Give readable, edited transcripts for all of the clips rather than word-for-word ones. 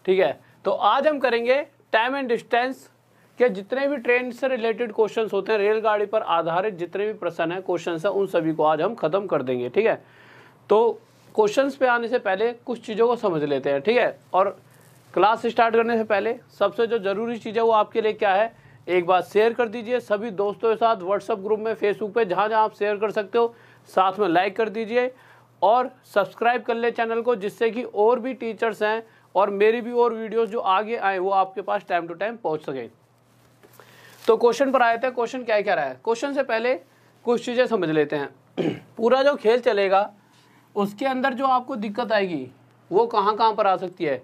ठीक है। तो आज हम करेंगे टाइम एंड डिस्टेंस के जितने भी ट्रेन से रिलेटेड क्वेश्चंस होते हैं, रेलगाड़ी पर आधारित जितने भी प्रश्न है, क्वेश्चंस है, उन सभी को आज हम खत्म कर देंगे। ठीक है। तो क्वेश्चंस पे आने से पहले कुछ चीज़ों को समझ लेते हैं। ठीक है। और क्लास स्टार्ट करने से पहले सबसे जो ज़रूरी चीज़ है वो आपके लिए क्या है, एक बात शेयर कर दीजिए सभी दोस्तों के साथ, व्हाट्सएप ग्रुप में, फेसबुक पे, जहाँ जहाँ आप शेयर कर सकते हो। साथ में लाइक कर दीजिए और सब्सक्राइब कर ले चैनल को, जिससे कि और भी टीचर्स हैं और मेरी भी और वीडियोस जो आगे आए वो आपके पास टाइम टू टाइम पहुँच सके। तो क्वेश्चन पर आए थे, क्वेश्चन क्या क्या रहा है। क्वेश्चन से पहले कुछ चीज़ें समझ लेते हैं। पूरा जो खेल चलेगा उसके अंदर जो आपको दिक्कत आएगी वो कहाँ कहाँ पर आ सकती है।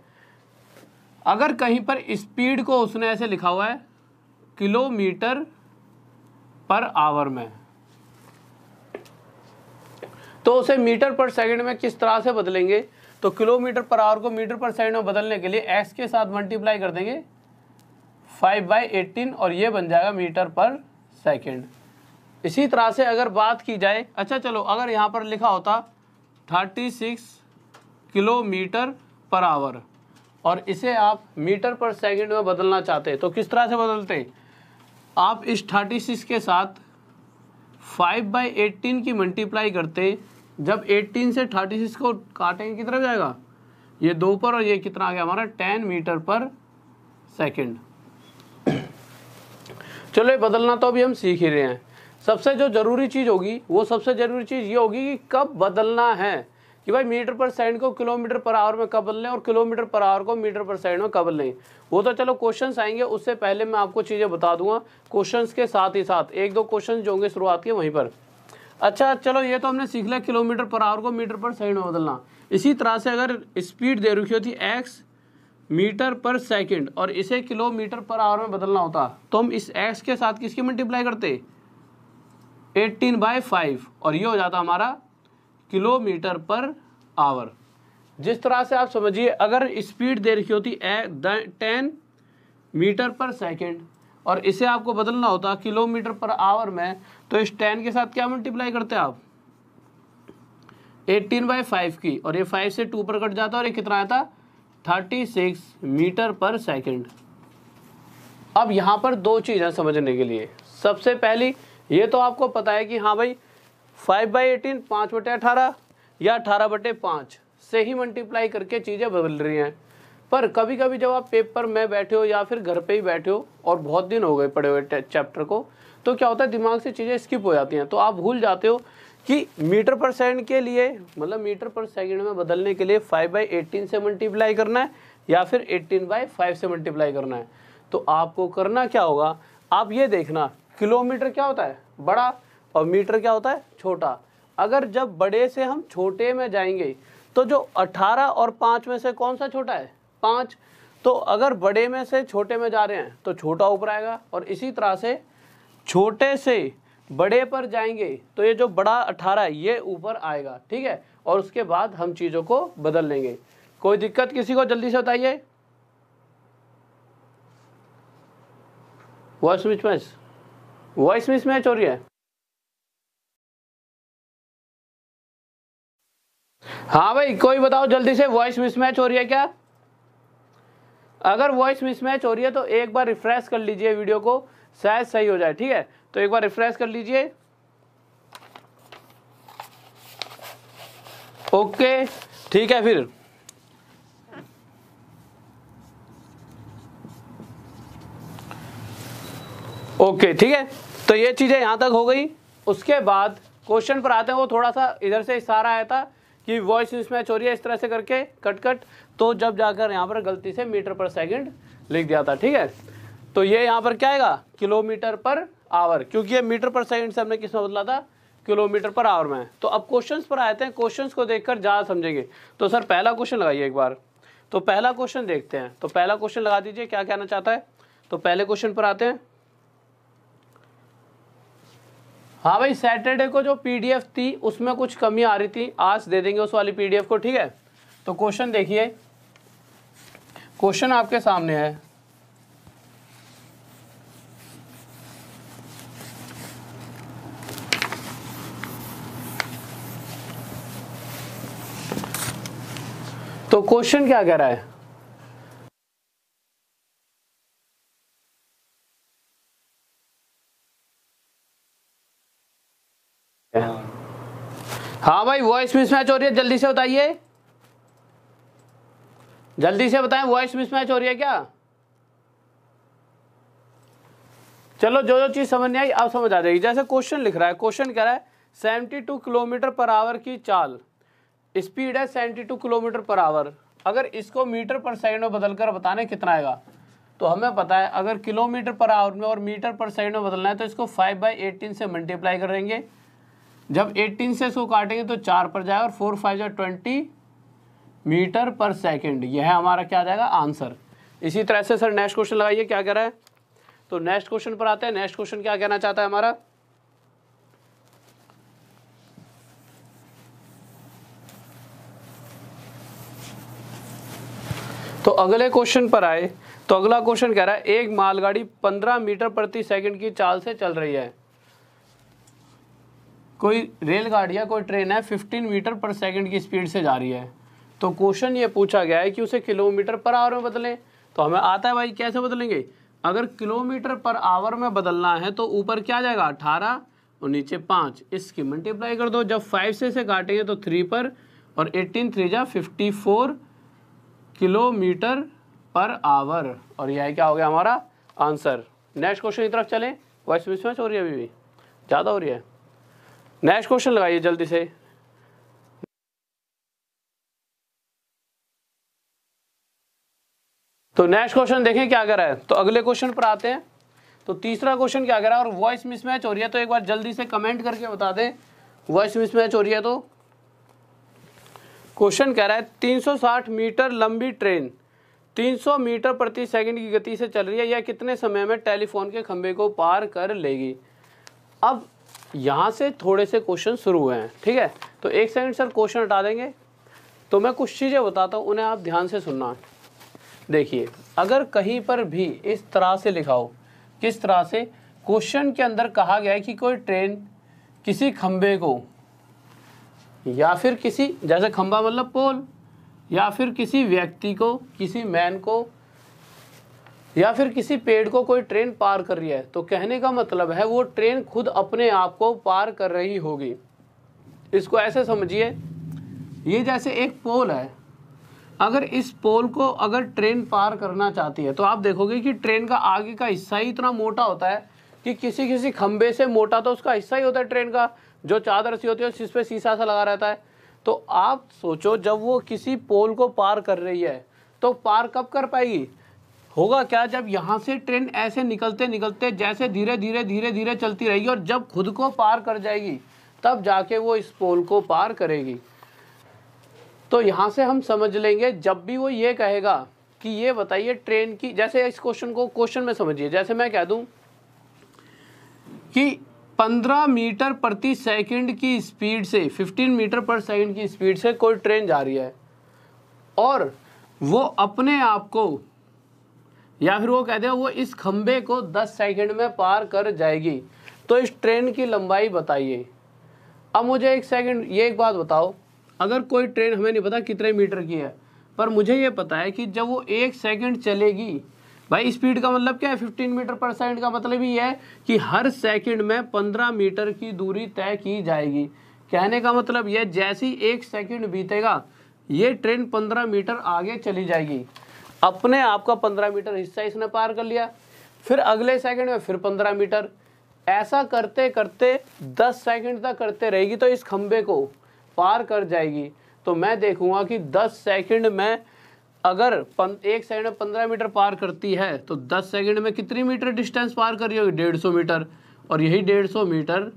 अगर कहीं पर स्पीड को उसने ऐसे लिखा हुआ है किलोमीटर पर आवर में, तो उसे मीटर पर सेकंड में किस तरह से बदलेंगे। तो किलोमीटर पर आवर को मीटर पर सेकंड में बदलने के लिए एक्स के साथ मल्टीप्लाई कर देंगे 5/18 और ये बन जाएगा मीटर पर सेकंड। इसी तरह से अगर बात की जाए, अच्छा चलो अगर यहाँ पर लिखा होता 36 किलोमीटर पर आवर और इसे आप मीटर पर सेकंड में बदलना चाहते तो किस तरह से बदलते। आप इस 36 के साथ 5/18 की मल्टीप्लाई करते, जब 18 से 36 को काटेंगे कितना जाएगा, ये 2 पर और ये कितना आ गया हमारा 10 मीटर पर सेकंड। चलो ये बदलना तो अभी हम सीख ही रहे हैं। सबसे जो ज़रूरी चीज़ होगी वो सबसे ज़रूरी चीज़ ये होगी कि कब बदलना है, कि भाई मीटर पर सेकंड को किलोमीटर पर आवर में कब बदलें और किलोमीटर पर आवर को मीटर पर सेकंड में कब बदलें। वो तो चलो क्वेश्चंस आएंगे, उससे पहले मैं आपको चीज़ें बता दूंगा क्वेश्चंस के साथ ही साथ। एक दो क्वेश्चन जो होंगे शुरुआत के वहीं पर। अच्छा चलो ये तो हमने सीख लिया किलोमीटर पर आवर को मीटर पर सेकंड में बदलना। इसी तरह से अगर स्पीड दे रखी होती एक्स मीटर पर सेकंड और इसे किलोमीटर पर आवर में बदलना होता, तो हम इस एक्स के साथ किसकी मल्टीप्लाई करते 18/5 और ये हो जाता हमारा किलोमीटर पर आवर। जिस तरह से आप समझिए, अगर स्पीड दे रखी होती 10 मीटर पर सेकंड और इसे आपको बदलना होता किलोमीटर पर आवर में, तो इस 10 के साथ क्या मल्टीप्लाई करते आप 18/5 की, और ये 5 से 2 पर कट जाता और ये कितना आया था 36 मीटर पर सेकंड। अब यहाँ पर दो चीज़ें समझने के लिए। सबसे पहली ये तो आपको पता है कि हाँ भाई 5/18 5/18 या 18/5 से ही मल्टीप्लाई करके चीज़ें बदल रही हैं। पर कभी कभी जब आप पेपर में बैठे हो या फिर घर पे ही बैठे हो और बहुत दिन हो गए पढ़े हुए चैप्टर को, तो क्या होता है दिमाग से चीज़ें स्किप हो जाती हैं, तो आप भूल जाते हो कि मीटर पर सेकंड के लिए, मतलब मीटर पर सेकंड में बदलने के लिए 5/18 से मल्टीप्लाई करना है या फिर 18/5 से मल्टीप्लाई करना है। तो आपको करना क्या होगा, आप ये देखना किलोमीटर क्या होता है बड़ा और मीटर क्या होता है छोटा। अगर जब बड़े से हम छोटे में जाएंगे तो जो 18 और 5 में से कौन सा छोटा है 5, तो अगर बड़े में से छोटे में जा रहे हैं तो छोटा ऊपर आएगा, और इसी तरह से छोटे से बड़े पर जाएंगे तो ये जो बड़ा 18 है ये ऊपर आएगा। ठीक है। और उसके बाद हम चीज़ों को बदल लेंगे। कोई दिक्कत किसी को जल्दी से बताइए। वॉइस मिसमैच हो रही है। हाँ भाई कोई बताओ जल्दी से, वॉइस मिसमैच हो रही है क्या। अगर वॉइस मिसमैच हो रही है तो एक बार रिफ्रेश कर लीजिए वीडियो को, शायद सही हो जाए। ठीक है। तो एक बार रिफ्रेश कर लीजिए। ओके ठीक है फिर। ओके ठीक है। तो ये चीज़ें यहाँ तक हो गई। उसके बाद क्वेश्चन पर आते हैं, वो थोड़ा सा इधर से इशारा आया था कि वॉइस मिसमैच हो रही है इस तरह से करके कट, तो जब जाकर यहाँ पर गलती से मीटर पर सेकंड लिख दिया था। ठीक है। तो ये यहाँ पर क्या आएगा किलोमीटर पर आवर, क्योंकि ये मीटर पर सेकंड से हमने किस में बदला था किलोमीटर पर आवर में। तो अब क्वेश्चंस पर आते हैं, क्वेश्चंस को देखकर ज़्यादा समझेंगे। तो सर पहला क्वेश्चन लगाइए एक बार। तो पहला क्वेश्चन देखते हैं। तो पहला क्वेश्चन लगा दीजिए क्या कहना चाहता है। तो पहले क्वेश्चन पर आते हैं। हाँ भाई सैटरडे को जो पीडीएफ थी उसमें कुछ कमी आ रही थी, आज दे देंगे उस वाली पीडीएफ को। ठीक है। तो क्वेश्चन देखिए, क्वेश्चन आपके सामने है। तो क्वेश्चन क्या कह रहा है, हाँ भाई, वॉइस मिसमैच हो रही है, जल्दी से बताइए, जल्दी से बताएं, वॉइस मिसमैच हो रही है क्या? चलो, जो जो चीज समझ नहीं आई अब समझ आ जाएगी। जैसे क्वेश्चन लिख रहा है, क्वेश्चन कह रहा है 72 किलोमीटर पर आवर की चाल, स्पीड है 72 किलोमीटर पर आवर, अगर इसको मीटर पर सेकंड में बदलकर बताने कितना आएगा। तो हमें पता है अगर किलोमीटर पर आवर में और मीटर पर सेकंड में बदलना है तो इसको 5/18 से मल्टीप्लाई करेंगे। जब 18 से इसको काटेंगे तो 4 पर जाएगा और 4 5 जा 20 मीटर पर सेकंड, यह हमारा क्या आ जाएगा आंसर। इसी तरह से सर नेक्स्ट क्वेश्चन लगाइए क्या कह रहा है। तो नेक्स्ट क्वेश्चन पर आते हैं। नेक्स्ट क्वेश्चन क्या कहना चाहता है हमारा, तो अगले क्वेश्चन पर आए तो अगला क्वेश्चन कह रहा है एक मालगाड़ी 15 मीटर प्रति सेकंड की चाल से चल रही है। कोई रेलगाड़ी या कोई ट्रेन है 15 मीटर पर सेकंड की स्पीड से जा रही है। तो क्वेश्चन ये पूछा गया है कि उसे किलोमीटर पर आवर में बदलें। तो हमें आता है भाई कैसे बदलेंगे, अगर किलोमीटर पर आवर में बदलना है तो ऊपर क्या जाएगा 18 और नीचे 5, इसकी मल्टीप्लाई कर दो। जब 5 से इसे काटेंगे तो 3 पर और 18 3 जा 54 किलोमीटर पर आवर, और यह क्या हो गया हमारा आंसर। नेक्स्ट क्वेश्चन की तरफ चलें। वॉइस मिसमैच हो रही है, अभी भी ज़्यादा हो रही है। नेक्स्ट क्वेश्चन लगाइए जल्दी से। तो नेक्स्ट क्वेश्चन देखें क्या कर रहा है। तो अगले क्वेश्चन पर आते हैं। तो तीसरा क्वेश्चन क्या कर रहा है, और वॉइस मिसमैच हो रही है तो एक बार जल्दी से कमेंट करके बता दें वॉइस मिसमैच हो रही है। तो क्वेश्चन कह रहा है 360 मीटर लंबी ट्रेन 300 मीटर प्रति सेकंड की गति से चल रही है, यह कितने समय में टेलीफोन के खंभे को पार कर लेगी। अब यहाँ से थोड़े से क्वेश्चन शुरू हुए हैं, ठीक है। तो एक सेकंड सर क्वेश्चन हटा देंगे, तो मैं कुछ चीज़ें बताता हूँ, उन्हें आप ध्यान से सुनना। देखिए, अगर कहीं पर भी इस तरह से लिखा हो, किस तरह से, क्वेश्चन के अंदर कहा गया है कि कोई ट्रेन किसी खंबे को या फिर किसी, जैसे खंबा मतलब पोल, या फिर किसी व्यक्ति को, किसी मैन को, या फिर किसी पेड़ को कोई ट्रेन पार कर रही है, तो कहने का मतलब है वो ट्रेन खुद अपने आप को पार कर रही होगी। इसको ऐसे समझिए, ये जैसे एक पोल है, अगर इस पोल को अगर ट्रेन पार करना चाहती है तो आप देखोगे कि ट्रेन का आगे का हिस्सा ही इतना मोटा होता है कि किसी किसी खंबे से मोटा तो उसका हिस्सा ही होता है ट्रेन का, जो चादर सी होती है जिस पे शीशा सा लगा रहता है। तो आप सोचो जब वो किसी पोल को पार कर रही है तो पार कब कर पाएगी, होगा क्या, जब यहाँ से ट्रेन ऐसे निकलते निकलते जैसे धीरे धीरे धीरे धीरे चलती रहेगी और जब खुद को पार कर जाएगी तब जाके वो इस पोल को पार करेगी। तो यहाँ से हम समझ लेंगे जब भी वो ये कहेगा कि ये बताइए ट्रेन की, जैसे इस क्वेश्चन को क्वेश्चन में समझिए, जैसे मैं कह दूं कि 15 मीटर प्रति सेकंड की स्पीड से 15 मीटर पर सेकंड की स्पीड से कोई ट्रेन जा रही है और वो अपने आप को, या फिर वो कहते हैं वो इस खंबे को 10 सेकंड में पार कर जाएगी, तो इस ट्रेन की लंबाई बताइए। अब मुझे एक सेकंड ये एक बात बताओ, अगर कोई ट्रेन, हमें नहीं पता कितने मीटर की है, पर मुझे ये पता है कि जब वो 1 सेकंड चलेगी, भाई स्पीड का मतलब क्या है, 15 मीटर पर सेकंड का मतलब ही है कि हर सेकंड में 15 मीटर की दूरी तय की जाएगी। कहने का मतलब यह जैसे ही 1 सेकंड बीतेगा ये ट्रेन 15 मीटर आगे चली जाएगी, अपने आप का 15 मीटर हिस्सा इसने पार कर लिया, फिर अगले सेकंड में फिर 15 मीटर, ऐसा करते करते 10 सेकंड तक करते रहेगी तो इस खंबे को पार कर जाएगी। तो मैं देखूंगा कि 10 सेकंड में अगर 1 सेकंड में 15 मीटर पार करती है तो 10 सेकंड में कितनी मीटर डिस्टेंस पार कर रही होगी, 150 मीटर, और यही 150 मीटर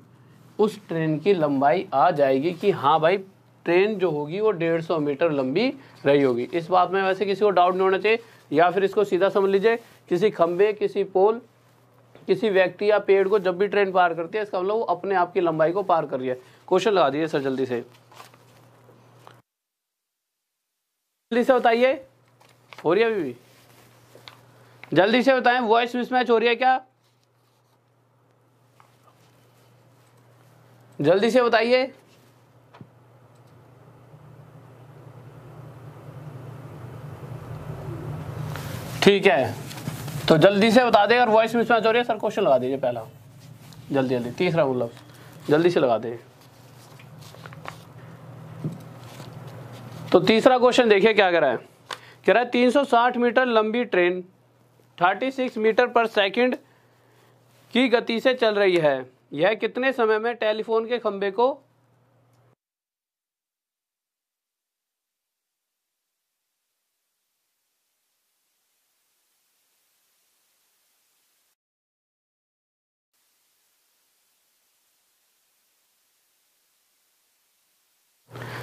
उस ट्रेन की लंबाई आ जाएगी कि हाँ भाई ट्रेन जो होगी वो 150 मीटर लंबी रही होगी। इस बात में वैसे किसी को डाउट नहीं होना चाहिए, या फिर इसको सीधा समझ लीजिए, किसी खंबे, किसी पोल, किसी व्यक्ति या पेड़ को जब भी ट्रेन पार करती है इसका मतलब वो अपने आप की लंबाई को पार कर रही है। क्वेश्चन लगा दीजिए सर जल्दी से, जल्दी से बताइए, हो रही है अभी भी, जल्दी से बताएं, वॉइस मिसमैच हो रही है क्या, जल्दी से बताइए। ठीक है, तो जल्दी से बता दें अगर वॉइस मिसमैच हो रही है। सर क्वेश्चन लगा दीजिए पहला, जल्दी जल्दी, तीसरा मतलब जल्दी से लगा दें। तो तीसरा क्वेश्चन देखिए क्या कह रहा है। कह रहा है 360 मीटर लंबी ट्रेन 36 मीटर पर सेकंड की गति से चल रही है। यह कितने समय में टेलीफोन के खंभे को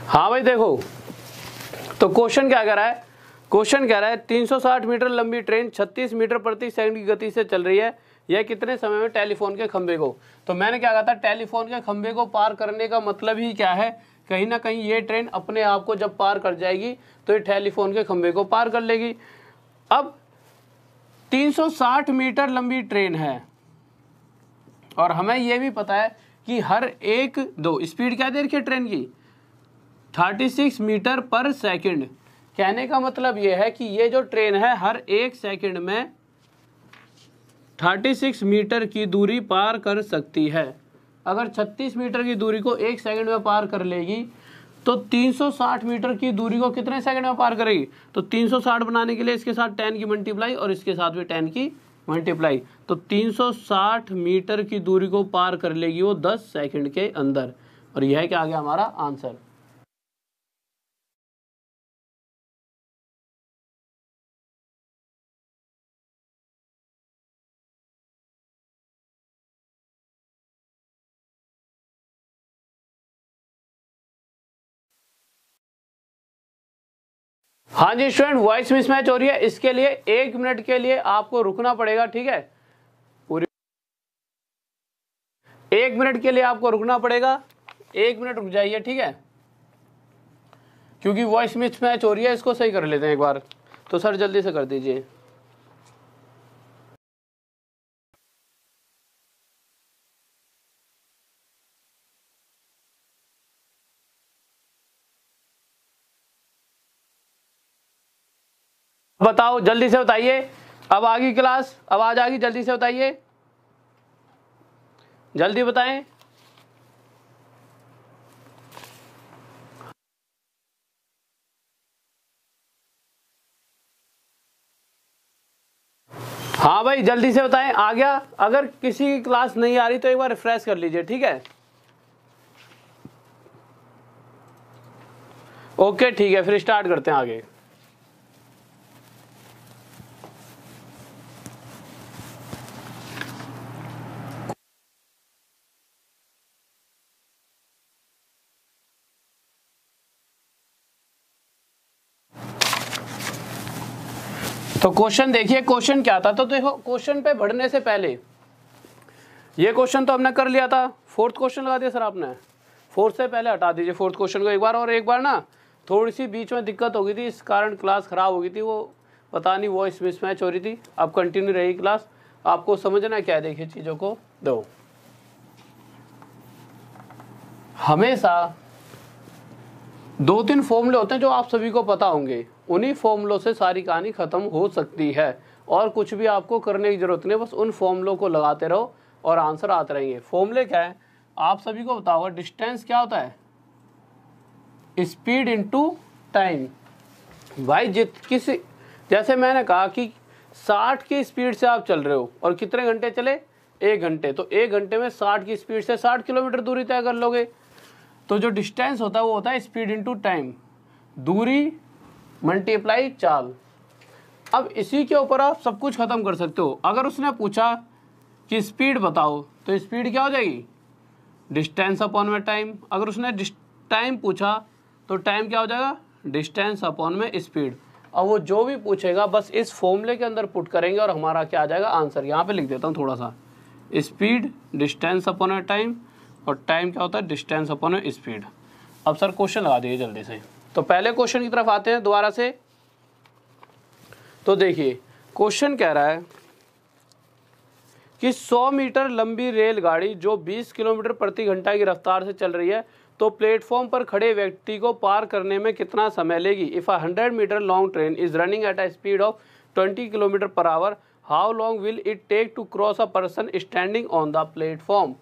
हाँ भाई देखो, तो क्वेश्चन क्या कह रहा है। क्वेश्चन कह रहा है 360 मीटर लंबी ट्रेन 36 मीटर प्रति सेकंड की गति से चल रही है। यह कितने समय में टेलीफोन के खंभे को, तो मैंने क्या कहा था, टेलीफोन के खंभे को पार करने का मतलब ही क्या है, कहीं ना कहीं ये ट्रेन अपने आप को जब पार कर जाएगी तो ये टेलीफोन के खंभे को पार कर लेगी। अब 360 मीटर लंबी ट्रेन है और हमें यह भी पता है कि हर एक दो स्पीड क्या दे रखी है ट्रेन की, 36 मीटर पर सेकंड। कहने का मतलब यह है कि ये जो ट्रेन है हर एक सेकंड में 36 मीटर की दूरी पार कर सकती है। अगर 36 मीटर की दूरी को एक सेकंड में पार कर लेगी तो 360 मीटर की दूरी को कितने सेकंड में पार करेगी, तो 360 बनाने के लिए इसके साथ 10 की मल्टीप्लाई और इसके साथ भी 10 की मल्टीप्लाई, तो 360 मीटर की दूरी को पार कर लेगी वो 10 सेकंड के अंदर। और यह क्या आ गया हमारा आंसर। हाँ जी स्टूडेंट, वॉइस मिसमैच हो रही है, इसके लिए 1 मिनट के लिए आपको रुकना पड़ेगा, ठीक है। पूरी 1 मिनट के लिए आपको रुकना पड़ेगा, 1 मिनट रुक जाइए, ठीक है, क्योंकि वॉइस मिसमैच हो रही है। इसको सही कर लेते हैं एक बार, तो सर जल्दी से कर दीजिए। बताओ जल्दी से बताइए, अब आ गई क्लास, आवाज आ गई, जल्दी से बताइए, जल्दी बताएं। हाँ भाई जल्दी से बताएं, आ गया। अगर किसी की क्लास नहीं आ रही तो एक बार रिफ्रेश कर लीजिए, ठीक है। ओके ठीक है, फिर स्टार्ट करते हैं आगे। तो क्वेश्चन देखिए, क्वेश्चन क्या था, तो देखो क्वेश्चन पे बढ़ने से पहले ये क्वेश्चन तो हमने कर लिया था। फोर्थ क्वेश्चन लगा दिया सर आपने, फोर्थ से पहले हटा दीजिए फोर्थ क्वेश्चन को एक बार। और एक बार ना थोड़ी सी बीच में दिक्कत हो गई थी, इस कारण क्लास खराब हो गई थी, वो पता नहीं वॉइस मिसमैच हो रही थी। अब कंटिन्यू रहेगी क्लास, आपको समझना क्या है, देखिए चीज़ों को दो। हमेशा 2-3 फॉर्मूले होते हैं जो आप सभी को पता होंगे, उन्हीं फॉर्मूलों से सारी कहानी खत्म हो सकती है और कुछ भी आपको करने की जरूरत नहीं, बस उन फॉर्मूलों को लगाते रहो और आंसर आते रहेंगे। फॉर्मूले क्या है आप सभी को बताओ, डिस्टेंस क्या होता है, स्पीड इनटू टाइम। भाई किसी जैसे मैंने कहा कि 60 की स्पीड से आप चल रहे हो और कितने घंटे चले, 1 घंटे, तो 1 घंटे में 60 की स्पीड से 60 किलोमीटर दूरी तय कर लोगे। तो जो डिस्टेंस होता है वो होता है स्पीड इनटू टाइम, दूरी मल्टीप्लाई चाल। अब इसी के ऊपर आप सब कुछ खत्म कर सकते हो। अगर उसने पूछा कि स्पीड बताओ तो स्पीड क्या हो जाएगी, डिस्टेंस अपॉन में टाइम। अगर उसने टाइम पूछा तो टाइम क्या हो जाएगा, डिस्टेंस अपॉन में स्पीड। अब वो जो भी पूछेगा बस इस फॉर्मूले के अंदर पुट करेंगे और हमारा क्या आ जाएगा आंसर। यहाँ पे लिख देता हूँ थोड़ा सा, स्पीड डिस्टेंस अपॉन में टाइम, और टाइम क्या होता है डिस्टेंस अपॉन में स्पीड। अब सर क्वेश्चन लगा दीजिए जल्दी से। तो पहले क्वेश्चन की तरफ आते हैं दोबारा से। तो देखिए क्वेश्चन कह रहा है कि 100 मीटर लंबी रेलगाड़ी जो 20 किलोमीटर प्रति घंटा की रफ्तार से चल रही है तो प्लेटफॉर्म पर खड़े व्यक्ति को पार करने में कितना समय लेगी। If a 100 meter long train is running at a speed of 20 kilometer per hour, how long will it take to cross a person standing on the platform.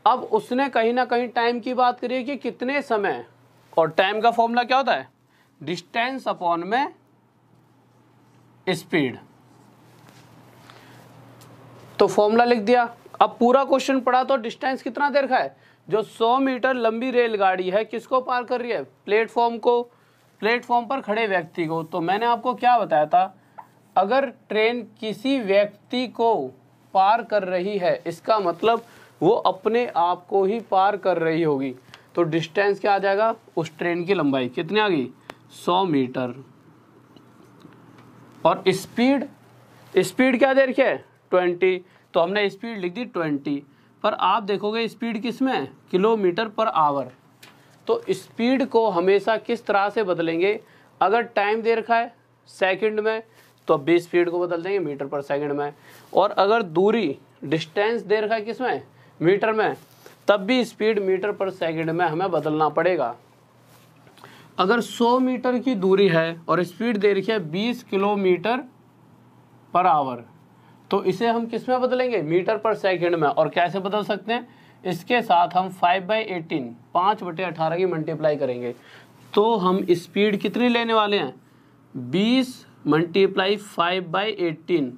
अब उसने कहीं ना कहीं टाइम की बात करी है कि कितने समय और टाइम का फॉर्मूला क्या होता है, डिस्टेंस अपॉन में स्पीड। तो फॉर्मूला लिख दिया। अब पूरा क्वेश्चन पढ़ा तो डिस्टेंस कितना दे रखा है, जो 100 मीटर लंबी रेलगाड़ी है किसको पार कर रही है, प्लेटफॉर्म को, प्लेटफॉर्म पर खड़े व्यक्ति को। तो मैंने आपको क्या बताया था, अगर ट्रेन किसी व्यक्ति को पार कर रही है इसका मतलब वो अपने आप को ही पार कर रही होगी। तो डिस्टेंस क्या आ जाएगा, उस ट्रेन की लंबाई कितनी आ गई, 100 मीटर। और स्पीड, स्पीड क्या दे रखी है, 20। तो हमने स्पीड लिख दी 20, पर आप देखोगे स्पीड किस में है, किलोमीटर पर आवर। तो स्पीड को हमेशा किस तरह से बदलेंगे, अगर टाइम दे रखा है सेकंड में तो अब भी स्पीड को बदल देंगे मीटर पर सेकंड में, और अगर दूरी डिस्टेंस दे रखा है किस में, मीटर में, तब भी स्पीड मीटर पर सेकंड में हमें बदलना पड़ेगा। अगर 100 मीटर की दूरी है और स्पीड दे रखी है 20 किलोमीटर पर आवर, तो इसे हम किस में बदलेंगे, मीटर पर सेकंड में। और कैसे बदल सकते हैं, इसके साथ हम 5/18 5/18 की मल्टीप्लाई करेंगे। तो हम स्पीड कितनी लेने वाले हैं, 20 × 5/18,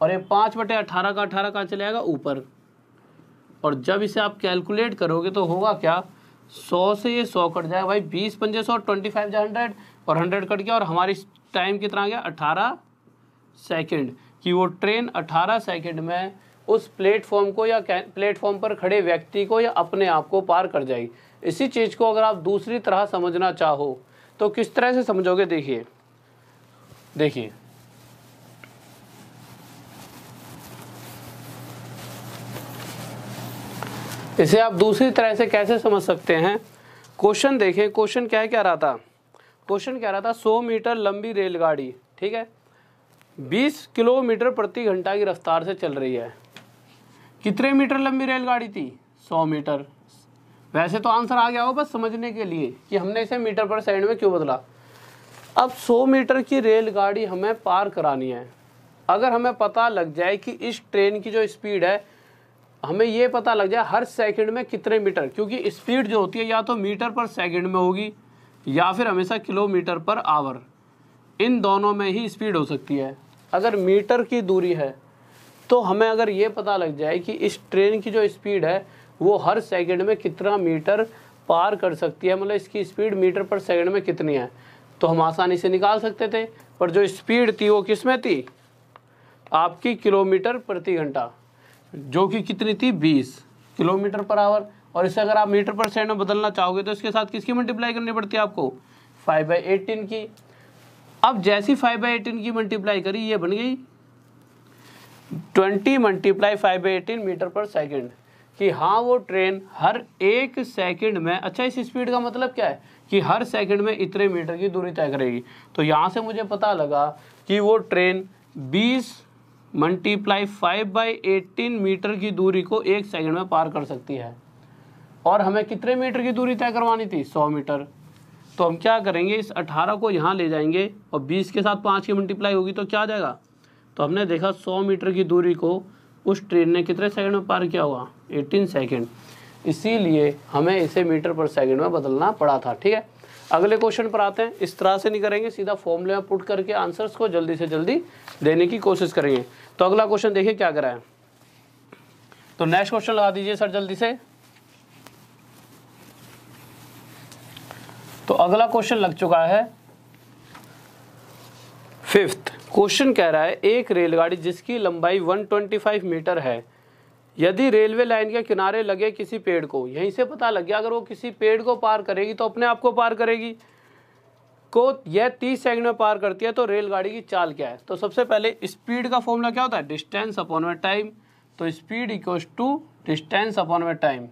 और ये 5/18 का 18 कहाँ चले जाएगा, ऊपर। और जब इसे आप कैलकुलेट करोगे तो होगा क्या, 100 से ये 100 कट जाएगा भाई, 20 × 5 100, 25 × 100, और 100 कट गया, और हमारी टाइम कितना आ गया, 18 सेकंड। कि वो ट्रेन 18 सेकंड में उस प्लेटफॉर्म को या प्लेटफॉर्म पर खड़े व्यक्ति को या अपने आप को पार कर जाएगी। इसी चीज़ को अगर आप दूसरी तरह समझना चाहो तो किस तरह से समझोगे, देखिए देखिए इसे आप दूसरी तरह से कैसे समझ सकते हैं। क्वेश्चन देखें, क्वेश्चन क्या रहा था, क्वेश्चन क्या रहा था, 100 मीटर लंबी रेलगाड़ी, ठीक है, 20 किलोमीटर प्रति घंटा की रफ्तार से चल रही है। कितने मीटर लंबी रेलगाड़ी थी, 100 मीटर। वैसे तो आंसर आ गया हो, बस समझने के लिए कि हमने इसे मीटर पर सेकंड में क्यों बदला। अब 100 मीटर की रेलगाड़ी हमें पार करानी है। अगर हमें पता लग जाए कि इस ट्रेन की जो स्पीड है, हमें ये पता लग जाए हर सेकंड में कितने मीटर, क्योंकि स्पीड जो होती है या तो मीटर पर सेकंड में होगी या फिर हमेशा किलोमीटर पर आवर, इन दोनों में ही स्पीड हो सकती है। अगर मीटर की दूरी है तो हमें अगर ये पता लग जाए कि इस ट्रेन की जो स्पीड है वो हर सेकंड में कितना मीटर पार कर सकती है, मतलब इसकी स्पीड मीटर पर सेकंड में कितनी है, तो हम आसानी से निकाल सकते थे। पर जो स्पीड थी वो किस में थी, आपकी किलोमीटर प्रति घंटा, जो कि कितनी थी, 20 किलोमीटर पर आवर। और इसे अगर आप मीटर पर सेकंड में बदलना चाहोगे तो इसके साथ किसकी मल्टीप्लाई करनी पड़ती है आपको, 5/18 की। अब जैसी 5/18 की मल्टीप्लाई करी, ये बन गई 20 × 5/18 मीटर पर सेकंड। कि हाँ वो ट्रेन हर एक सेकंड में, अच्छा इस स्पीड का मतलब क्या है कि हर सेकंड में इतने मीटर की दूरी तय करेगी। तो यहाँ से मुझे पता लगा कि वो ट्रेन 20 × 5/18 मीटर की दूरी को एक सेकंड में पार कर सकती है। और हमें कितने मीटर की दूरी तय करवानी थी, 100 मीटर। तो हम क्या करेंगे, इस 18 को यहाँ ले जाएंगे और 20 के साथ 5 की मल्टीप्लाई होगी तो क्या आ जाएगा। तो हमने देखा 100 मीटर की दूरी को उस ट्रेन ने कितने सेकंड में पार किया होगा, 18 सेकंड। इसीलिए हमें इसे मीटर पर सेकंड में बदलना पड़ा था। ठीक है, अगले क्वेश्चन पर आते हैं। इस तरह से नहीं करेंगे, सीधा फॉर्मूले में पुट करके आंसर्स को जल्दी से जल्दी देने की कोशिश करेंगे। तो अगला क्वेश्चन देखिए क्या करा है। तो नेक्स्ट क्वेश्चन लगा दीजिए सर जल्दी से। तो अगला क्वेश्चन लग चुका है 5th क्वेश्चन। कह रहा है एक रेलगाड़ी जिसकी लंबाई 125 मीटर है, यदि रेलवे लाइन के किनारे लगे किसी पेड़ को, यहीं से पता लग गया अगर वो किसी पेड़ को पार करेगी तो अपने आप को पार करेगी, को यह 30 सेकंड में पार करती है, तो रेलगाड़ी की चाल क्या है। तो सबसे पहले स्पीड का फॉर्मूला क्या होता है, डिस्टेंस अपॉन में टाइम। तो speed equals to distance upon में टाइम।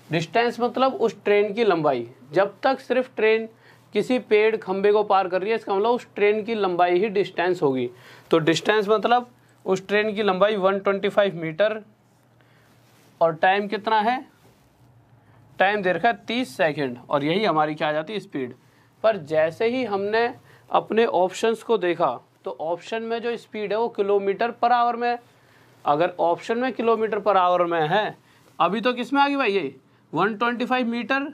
डिस्टेंस मतलब उस ट्रेन की लंबाई, जब तक सिर्फ ट्रेन किसी पेड़ खंबे को पार कर रही है इसका मतलब उस ट्रेन की लंबाई ही डिस्टेंस होगी। तो डिस्टेंस मतलब उस ट्रेन की लंबाई 125 मीटर और टाइम कितना है, टाइम दे रखा है 30 सेकंड, और यही हमारी क्या आ जाती है, स्पीड। पर जैसे ही हमने अपने ऑप्शंस को देखा तो ऑप्शन में जो स्पीड है वो किलोमीटर पर आवर में है। अगर ऑप्शन में किलोमीटर पर आवर में है, अभी तो किस में आ गई भाई, ये 125 मीटर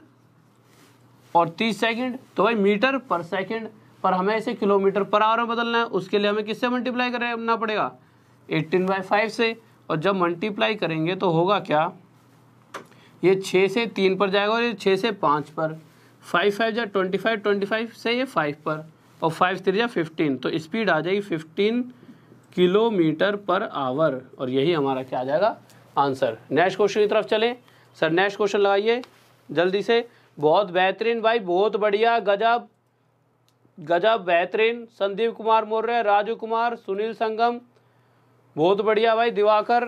और 30 सेकंड, तो भाई मीटर पर सेकंड, पर हमें इसे किलोमीटर पर आवर में बदलना है। उसके लिए हमें किससे मल्टीप्लाई करना पड़ेगा, 18/5 से। और जब मल्टीप्लाई करेंगे तो होगा क्या, ये 6 से 3 पर जाएगा और ये 6 से 5 पर, 5×5 या 25, 25 से ये 5 पर, और 5×3 या 15, तो स्पीड आ जाएगी 15 किलोमीटर पर आवर। और यही हमारा क्या आ जाएगा, आंसर। नेक्स्ट क्वेश्चन की तरफ चलें। सर नेक्स्ट क्वेश्चन लगाइए जल्दी से। बहुत बेहतरीन भाई, बहुत बढ़िया, गजब गजब, बेहतरीन। संदीप कुमार मौर्य, राजू कुमार, सुनील संगम, बहुत बढ़िया भाई, दिवाकर।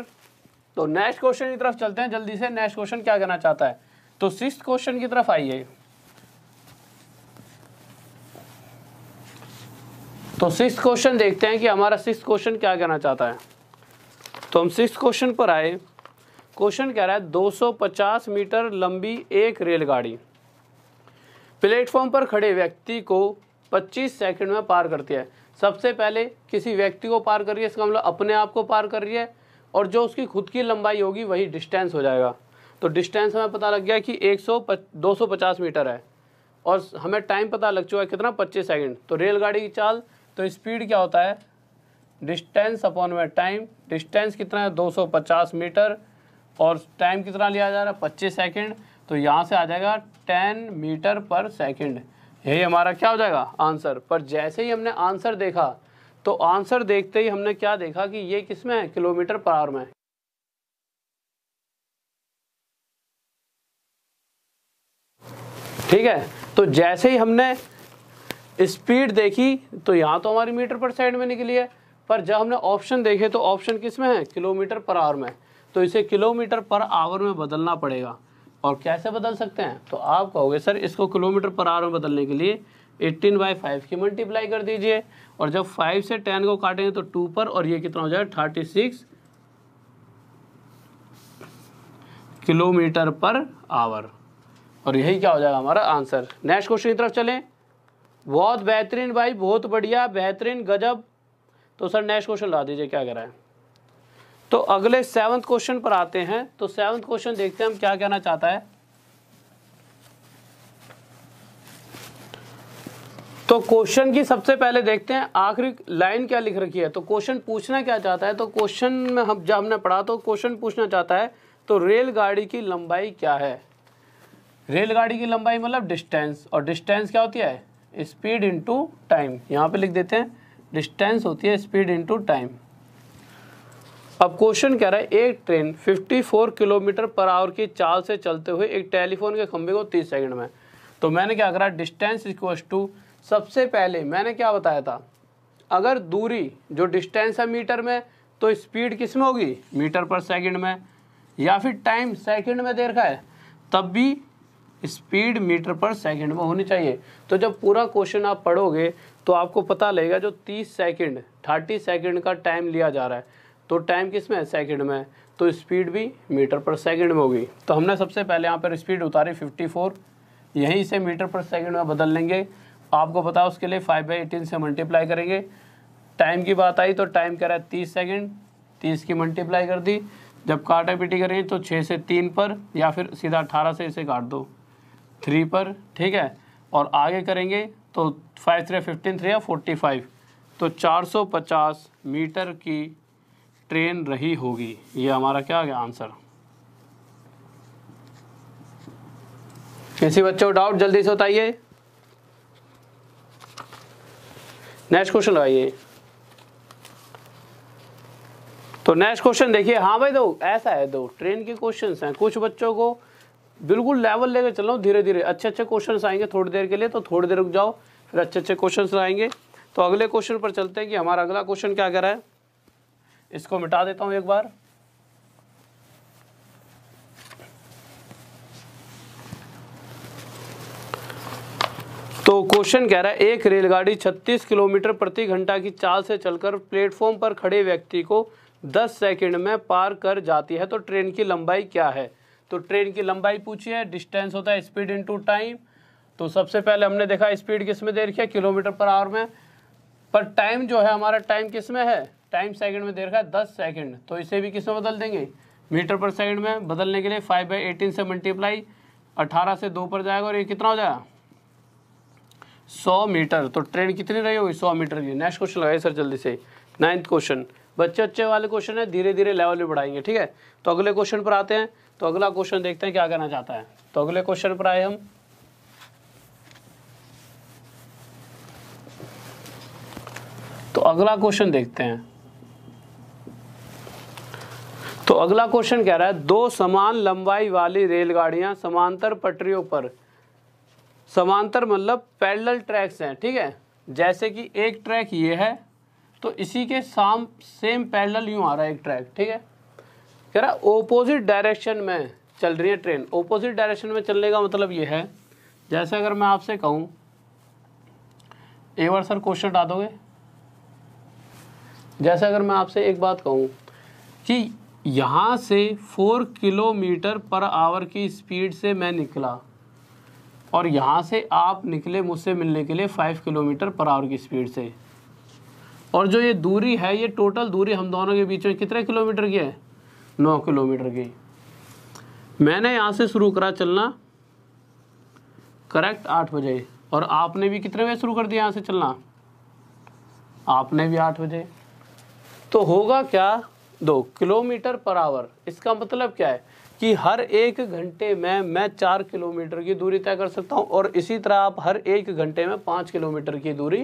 तो नेक्स्ट क्वेश्चन की तरफ चलते हैं जल्दी से। नेक्स्ट क्वेश्चन क्या कहना चाहता है, तो 6th क्वेश्चन की तरफ आइए। तो 6th क्वेश्चन देखते हैं कि हमारा 6th क्वेश्चन क्या कहना चाहता है। तो हम 6th क्वेश्चन पर आए। क्वेश्चन कह रहा है 250 मीटर लंबी एक रेलगाड़ी प्लेटफॉर्म पर खड़े व्यक्ति को 25 सेकंड में पार करती है। सबसे पहले किसी व्यक्ति को पार कर रही है, इसका मतलब अपने आप को पार कर रही है, और जो उसकी खुद की लंबाई होगी वही डिस्टेंस हो जाएगा। तो डिस्टेंस हमें पता लग गया कि 250 मीटर है, और हमें टाइम पता लग चुका है कितना, 25 सेकंड। तो रेलगाड़ी की चाल, तो स्पीड क्या होता है, डिस्टेंस अपॉन में टाइम। डिस्टेंस कितना है, 250 मीटर, और टाइम कितना लिया जा रहा है, 25 सेकंड। तो यहाँ से आ जाएगा 10 मीटर पर सेकंड। यही हमारा क्या हो जाएगा, आंसर। पर जैसे ही हमने आंसर देखा, तो आंसर देखते ही हमने क्या देखा कि ये किसमें है, किलोमीटर पर आवर में। ठीक है, तो जैसे ही हमने स्पीड देखी तो यहाँ तो हमारी मीटर पर सेकंड में निकली है, पर जब हमने ऑप्शन देखे तो ऑप्शन किस में है, किलोमीटर पर आवर में। तो इसे किलोमीटर पर आवर में बदलना पड़ेगा। और कैसे बदल सकते हैं, तो आप कहोगे सर इसको किलोमीटर पर आवर में बदलने के लिए 18/5 की मल्टीप्लाई कर दीजिए, और जब 5 से 10 को काटेंगे तो 2 पर, और ये कितना हो जाएगा 36 किलोमीटर पर आवर। और यही क्या हो जाएगा हमारा आंसर। नेक्स्ट क्वेश्चन की तरफ चलें। बहुत बेहतरीन भाई, बहुत बढ़िया, बेहतरीन, गजब। तो सर नेक्स्ट क्वेश्चन ला दीजिए, क्या कह रहा है। तो अगले 7th क्वेश्चन पर आते हैं। तो 7th क्वेश्चन देखते हैं हम क्या कहना चाहता है। तो क्वेश्चन की सबसे पहले देखते हैं आखिरी लाइन क्या लिख रखी है। तो क्वेश्चन पूछना क्या चाहता है, तो क्वेश्चन में हम जब हमने पढ़ा तो क्वेश्चन पूछना चाहता है तो रेलगाड़ी की लंबाई क्या है। रेलगाड़ी की लंबाई मतलब डिस्टेंस, और डिस्टेंस क्या होती है, स्पीड इनटू टाइम। यहाँ पे लिख देते हैं डिस्टेंस होती है स्पीड इनटू टाइम। अब क्वेश्चन कह रहा है एक ट्रेन 54 किलोमीटर पर आवर की चाल से चलते हुए एक टेलीफोन के खंभे को 30 सेकंड में। तो मैंने क्या करा, डिस्टेंस इक्वल्स टू, सबसे पहले मैंने क्या बताया था, अगर दूरी जो डिस्टेंस है मीटर में, तो स्पीड किस में होगी, मीटर पर सेकंड में, या फिर टाइम सेकंड में दे रखा है तब भी स्पीड मीटर पर सेकंड में होनी चाहिए। तो जब पूरा क्वेश्चन आप पढ़ोगे तो आपको पता लगेगा जो 30 सेकंड का टाइम लिया जा रहा है, तो टाइम किस में है, सेकंड में, तो स्पीड भी मीटर पर सेकंड में होगी। तो हमने सबसे पहले यहाँ पर स्पीड उतारी 54, यहीं से मीटर पर सेकंड में बदल लेंगे। आपको पता है उसके लिए 5/18 से मल्टीप्लाई करेंगे। टाइम की बात आई तो टाइम कह रहा है 30 सेकंड, 30 की मल्टीप्लाई कर दी। जब काटा पीटी करेंगे तो 6 से 3 पर, या फिर सीधा 18 से इसे काट दो 3 पर, ठीक है। और आगे करेंगे तो 5 3 15 3 45, तो 450 मीटर की ट्रेन रही होगी। ये हमारा क्या आ गया आंसर। किसी बच्चों को डाउट जल्दी से बताइए। नेक्स्ट क्वेश्चन लगाइए। तो नेक्स्ट क्वेश्चन देखिए। हाँ भाई, दो ऐसा है, दो ट्रेन के क्वेश्चंस हैं, कुछ बच्चों को बिल्कुल लेवल लेकर चल रहा हूँ, धीरे धीरे अच्छे अच्छे क्वेश्चंस आएंगे थोड़ी देर के लिए, तो थोड़ी देर रुक जाओ, फिर अच्छे अच्छे क्वेश्चंस आएंगे। तो अगले क्वेश्चन पर चलते हैं कि हमारा अगला क्वेश्चन क्या कह रहा है। इसको मिटा देता हूँ एक बार। तो क्वेश्चन कह रहा है एक रेलगाड़ी 36 किलोमीटर प्रति घंटा की चाल से चलकर प्लेटफॉर्म पर खड़े व्यक्ति को 10 सेकंड में पार कर जाती है, तो ट्रेन की लंबाई क्या है। तो ट्रेन की लंबाई पूछी है, डिस्टेंस होता है स्पीड इनटू टाइम। तो सबसे पहले हमने देखा स्पीड किस में दे रखी है, किलोमीटर पर आवर में, पर टाइम जो है हमारा टाइम किस में है, टाइम सेकंड में दे रखा है 10 सेकंड। तो इसे भी किस में बदल देंगे, मीटर पर सेकंड में। बदलने के लिए 5/18 से मल्टीप्लाई, 18 से 2 पर जाएगा, और ये कितना हो जाएगा 100 मीटर, तो ट्रेन कितनी रही होगी 100 मीटर की। नेक्स्ट क्वेश्चन लगाइए सर जल्दी से। 9th क्वेश्चन, बच्चे अच्छे वाले क्वेश्चन है, धीरे धीरे लेवल भी बढ़ाएंगे, ठीक है। तो अगले क्वेश्चन पर आते हैं। तो अगला क्वेश्चन देखते हैं क्या कहना चाहता है। तो अगले क्वेश्चन पर आए हम। तो अगला क्वेश्चन देखते हैं। तो अगला क्वेश्चन कह रहा है, दो समान लंबाई वाली रेलगाड़ियां समांतर पटरियों पर, समांतर मतलब पैरेलल ट्रैक्स हैं, ठीक है। जैसे कि एक ट्रैक ये है, तो इसी के सेम पैरेलल यूं आ रहा है एक ट्रैक, ठीक है। कह रहा है ओपोजिट डायरेक्शन में चल रही है ट्रेन। ओपोजिट डायरेक्शन में चलने का मतलब ये है, जैसे अगर मैं आपसे कहूँ, एक बार सर क्वेश्चन हटा दोगे। जैसे अगर मैं आपसे एक बात कहूँ कि यहाँ से 4 किलोमीटर पर आवर की स्पीड से मैं निकला और यहाँ से आप निकले मुझसे मिलने के लिए 5 किलोमीटर पर आवर की स्पीड से, और जो ये दूरी है, ये टोटल दूरी हम दोनों के बीच में कितने किलोमीटर की है, 9 किलोमीटर की। मैंने यहाँ से शुरू करा चलना करेक्ट 8 बजे, और आपने भी कितने बजे शुरू कर दिया यहाँ से चलना, आपने भी 8 बजे। तो होगा क्या, 2 किलोमीटर पर आवर। इसका मतलब क्या है कि हर 1 घंटे में मैं 4 किलोमीटर की दूरी तय कर सकता हूँ, और इसी तरह आप हर 1 घंटे में 5 किलोमीटर की दूरी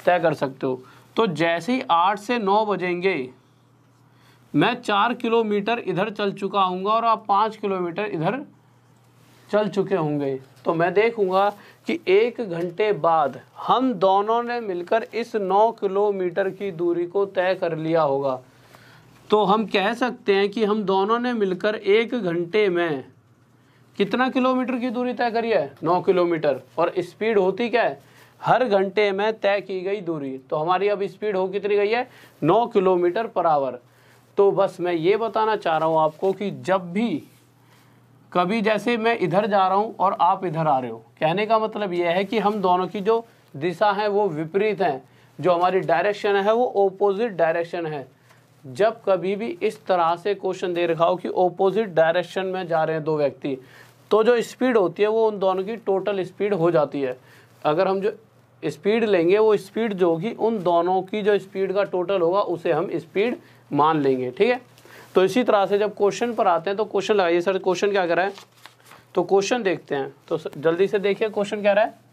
तय कर सकते हो। तो जैसे ही 8 से 9 बजेंगे मैं 4 किलोमीटर इधर चल चुका हूँगा और आप 5 किलोमीटर इधर चल चुके होंगे। तो मैं देखूंगा कि 1 घंटे बाद हम दोनों ने मिलकर इस 9 किलोमीटर की दूरी को तय कर लिया होगा। तो हम कह सकते हैं कि हम दोनों ने मिलकर 1 घंटे में कितना किलोमीटर की दूरी तय करी है, 9 किलोमीटर। और स्पीड होती क्या है, हर घंटे में तय की गई दूरी। तो हमारी अब स्पीड हो कितनी गई है, 9 किलोमीटर पर आवर। तो बस मैं ये बताना चाह रहा हूँ आपको कि जब भी कभी जैसे मैं इधर जा रहा हूँ और आप इधर आ रहे हो, कहने का मतलब ये है कि हम दोनों की जो दिशा है वो विपरीत है, जो हमारी डायरेक्शन है वो ओपोजिट डायरेक्शन है। जब कभी भी इस तरह से क्वेश्चन दे रखा हो कि ओपोजिट डायरेक्शन में जा रहे हैं दो व्यक्ति, तो जो स्पीड होती है वो उन दोनों की टोटल स्पीड हो जाती है। अगर हम जो स्पीड लेंगे वो स्पीड जो होगी उन दोनों की जो स्पीड का टोटल होगा उसे हम स्पीड मान लेंगे, ठीक है। तो इसी तरह से जब क्वेश्चन पर आते हैं तो क्वेश्चन लगाइए सर, क्वेश्चन क्या कर रहा है। तो क्वेश्चन देखते हैं, तो जल्दी से देखिए क्वेश्चन क्या रहा है।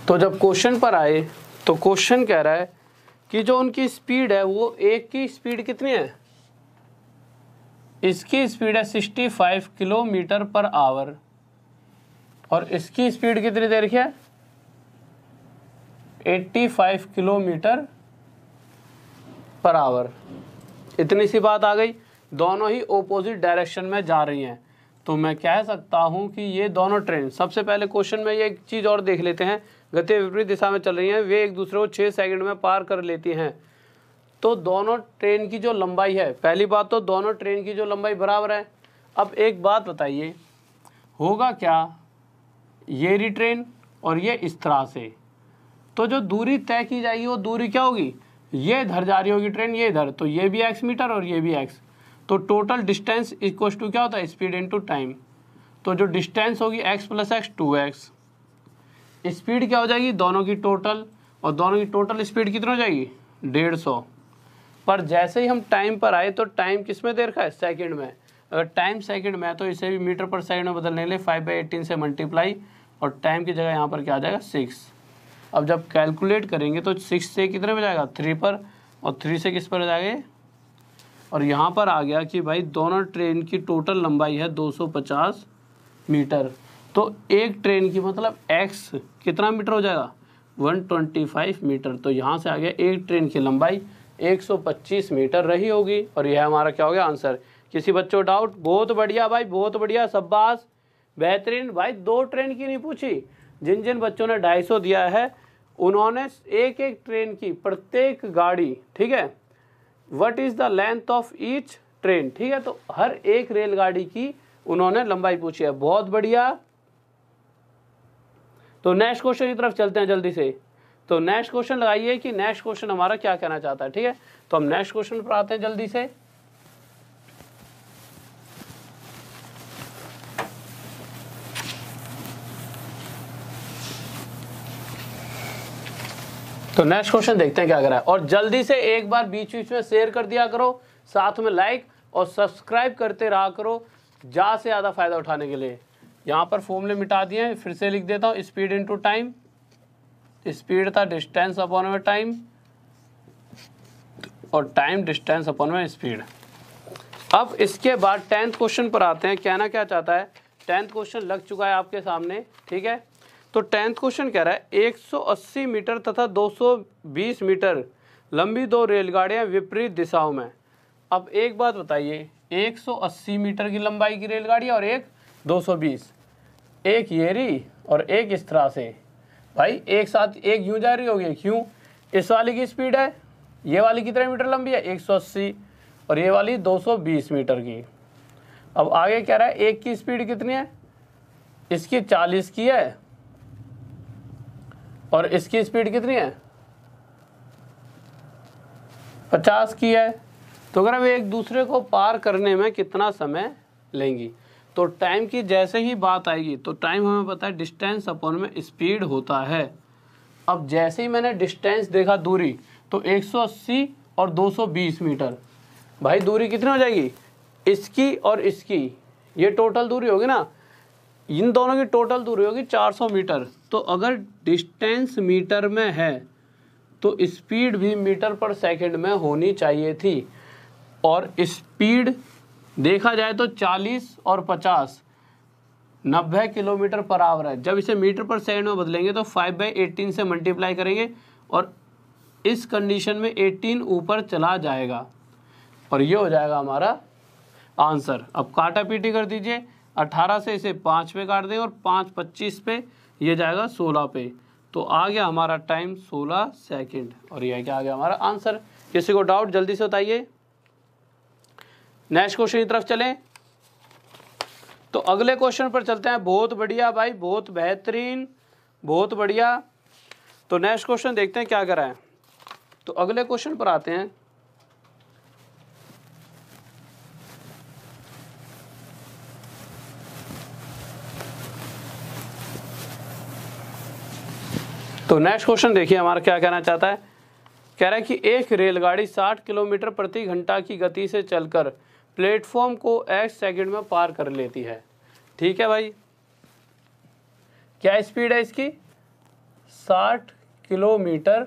तो जब क्वेश्चन पर आए तो क्वेश्चन कह रहा है कि जो उनकी स्पीड है वो एक की स्पीड कितनी है, इसकी स्पीड है 65 किलोमीटर पर आवर, और इसकी स्पीड कितनी देर की है, 85 किलोमीटर पर आवर। इतनी सी बात आ गई, दोनों ही ओपोजिट डायरेक्शन में जा रही हैं। तो मैं कह सकता हूं कि ये दोनों ट्रेन, सबसे पहले क्वेश्चन में ये एक चीज़ और देख लेते हैं, गति विपरीत दिशा में चल रही हैं, वे एक दूसरे को 6 सेकंड में पार कर लेती हैं। तो दोनों ट्रेन की जो लंबाई है, पहली बात तो दोनों ट्रेन की जो लंबाई बराबर है। अब एक बात बताइए, होगा क्या, ये रही ट्रेन और ये इस तरह से, तो जो दूरी तय की जाएगी वो दूरी क्या होगी, ये इधर जा रही होगी ट्रेन, ये इधर, तो ये भी x मीटर और ये भी x। तो टोटल डिस्टेंस इक्वल टू क्या होता है, स्पीड इनटू टाइम। तो जो डिस्टेंस होगी x + x 2x। स्पीड क्या हो जाएगी दोनों की टोटल, और दोनों की टोटल स्पीड कितनी हो जाएगी 150। पर जैसे ही हम टाइम पर आए तो टाइम किस में दे रखा है, सेकंड में। अगर टाइम सेकंड में है तो इसे भी मीटर पर सेकंड में बदलने के लिए 5/18 से मल्टीप्लाई, और टाइम की जगह यहाँ पर क्या आ जाएगा 6। अब जब कैलकुलेट करेंगे तो 6 से कितने में जाएगा 3 पर, और 3 से किस पर जाएगा, और यहाँ पर आ गया कि भाई दोनों ट्रेन की टोटल लंबाई है 250 मीटर। तो एक ट्रेन की मतलब x कितना मीटर हो जाएगा 125 मीटर। तो यहाँ से आ गया एक ट्रेन की लंबाई 125 मीटर रही होगी, और यह हमारा क्या हो गया आंसर। किसी बच्चों को डाउट, बहुत बढ़िया भाई, बहुत बढ़िया, शाबाश, बेहतरीन। भाई 2 ट्रेन की नहीं पूछी, जिन जिन बच्चों ने 250 दिया है उन्होंने एक एक ट्रेन की प्रत्येक गाड़ी, ठीक है, what is the length of each train, ठीक है, तो हर एक रेलगाड़ी की उन्होंने लंबाई पूछी है, बहुत बढ़िया। तो नेक्स्ट क्वेश्चन की तरफ चलते हैं जल्दी से। तो नेक्स्ट क्वेश्चन लगाइए कि नेक्स्ट क्वेश्चन हमारा क्या कहना चाहता है, ठीक है। तो हम नेक्स्ट क्वेश्चन पर आते हैं जल्दी से। तो नेक्स्ट क्वेश्चन देखते हैं क्या करा है। और जल्दी से एक बार बीच बीच में शेयर कर दिया करो, साथ में लाइक और सब्सक्राइब करते रहा करो ज़्यादा से ज़्यादा फायदा उठाने के लिए। यहाँ पर फॉर्मूले मिटा दिए हैं, फिर से लिख देता हूँ। स्पीड इनटू टाइम, स्पीड था डिस्टेंस अपॉन में टाइम, और टाइम डिस्टेंस अपॉन में स्पीड। अब इसके बाद 10th क्वेश्चन पर आते हैं। कहना क्या चाहता है, 10th क्वेश्चन लग चुका है आपके सामने, ठीक है। तो 10th क्वेश्चन कह रहा है 180 मीटर तथा 220 मीटर लंबी दो रेलगाड़ियां विपरीत दिशाओं में। अब एक बात बताइए, 180 मीटर की लंबाई की रेलगाड़ी और एक 220, एक ये रही और एक इस तरह से। भाई एक साथ एक यूँ जा रही होगी, क्यों? इस वाली की स्पीड है, ये वाली कितने मीटर लंबी है 180, और ये वाली 220 मीटर की। अब आगे कह रहा है एक की स्पीड कितनी है, इसकी 40 की है और इसकी स्पीड कितनी है 50 की है। तो अगर हम एक दूसरे को पार करने में कितना समय लेंगी, तो टाइम की जैसे ही बात आएगी तो टाइम हमें पता है डिस्टेंस अपॉन में स्पीड होता है। अब जैसे ही मैंने डिस्टेंस देखा, दूरी, तो 180 और 220 मीटर, भाई दूरी कितनी हो जाएगी, इसकी और इसकी, ये टोटल दूरी होगी ना, इन दोनों की टोटल दूरी होगी 400 मीटर। तो अगर डिस्टेंस मीटर में है तो स्पीड भी मीटर पर सेकंड में होनी चाहिए थी। और स्पीड देखा जाए तो 40 और 50 90 किलोमीटर पर आवर है। जब इसे मीटर पर सेकंड में बदलेंगे तो 5/18 से मल्टीप्लाई करेंगे और इस कंडीशन में 18 ऊपर चला जाएगा और ये हो जाएगा हमारा आंसर। अब काटा पीटी कर दीजिए, 18 से इसे 5 पे काट दें और 5 25 पे ये जाएगा 16 पे, तो आ गया हमारा टाइम 16 सेकंड और ये क्या आ गया हमारा आंसर। किसी को डाउट जल्दी से बताइए। नेक्स्ट क्वेश्चन की तरफ चलें। तो अगले क्वेश्चन पर चलते हैं। बहुत बढ़िया भाई, बहुत बेहतरीन, बहुत बढ़िया। तो नेक्स्ट क्वेश्चन देखते हैं क्या करा है। तो अगले क्वेश्चन पर आते हैं। तो नेक्स्ट क्वेश्चन देखिए हमारा क्या कहना चाहता है। कह रहा है कि एक रेलगाड़ी 60 किलोमीटर प्रति घंटा की गति से चलकर प्लेटफॉर्म को x सेकंड में पार कर लेती है। ठीक है भाई, क्या स्पीड है इसकी 60 किलोमीटर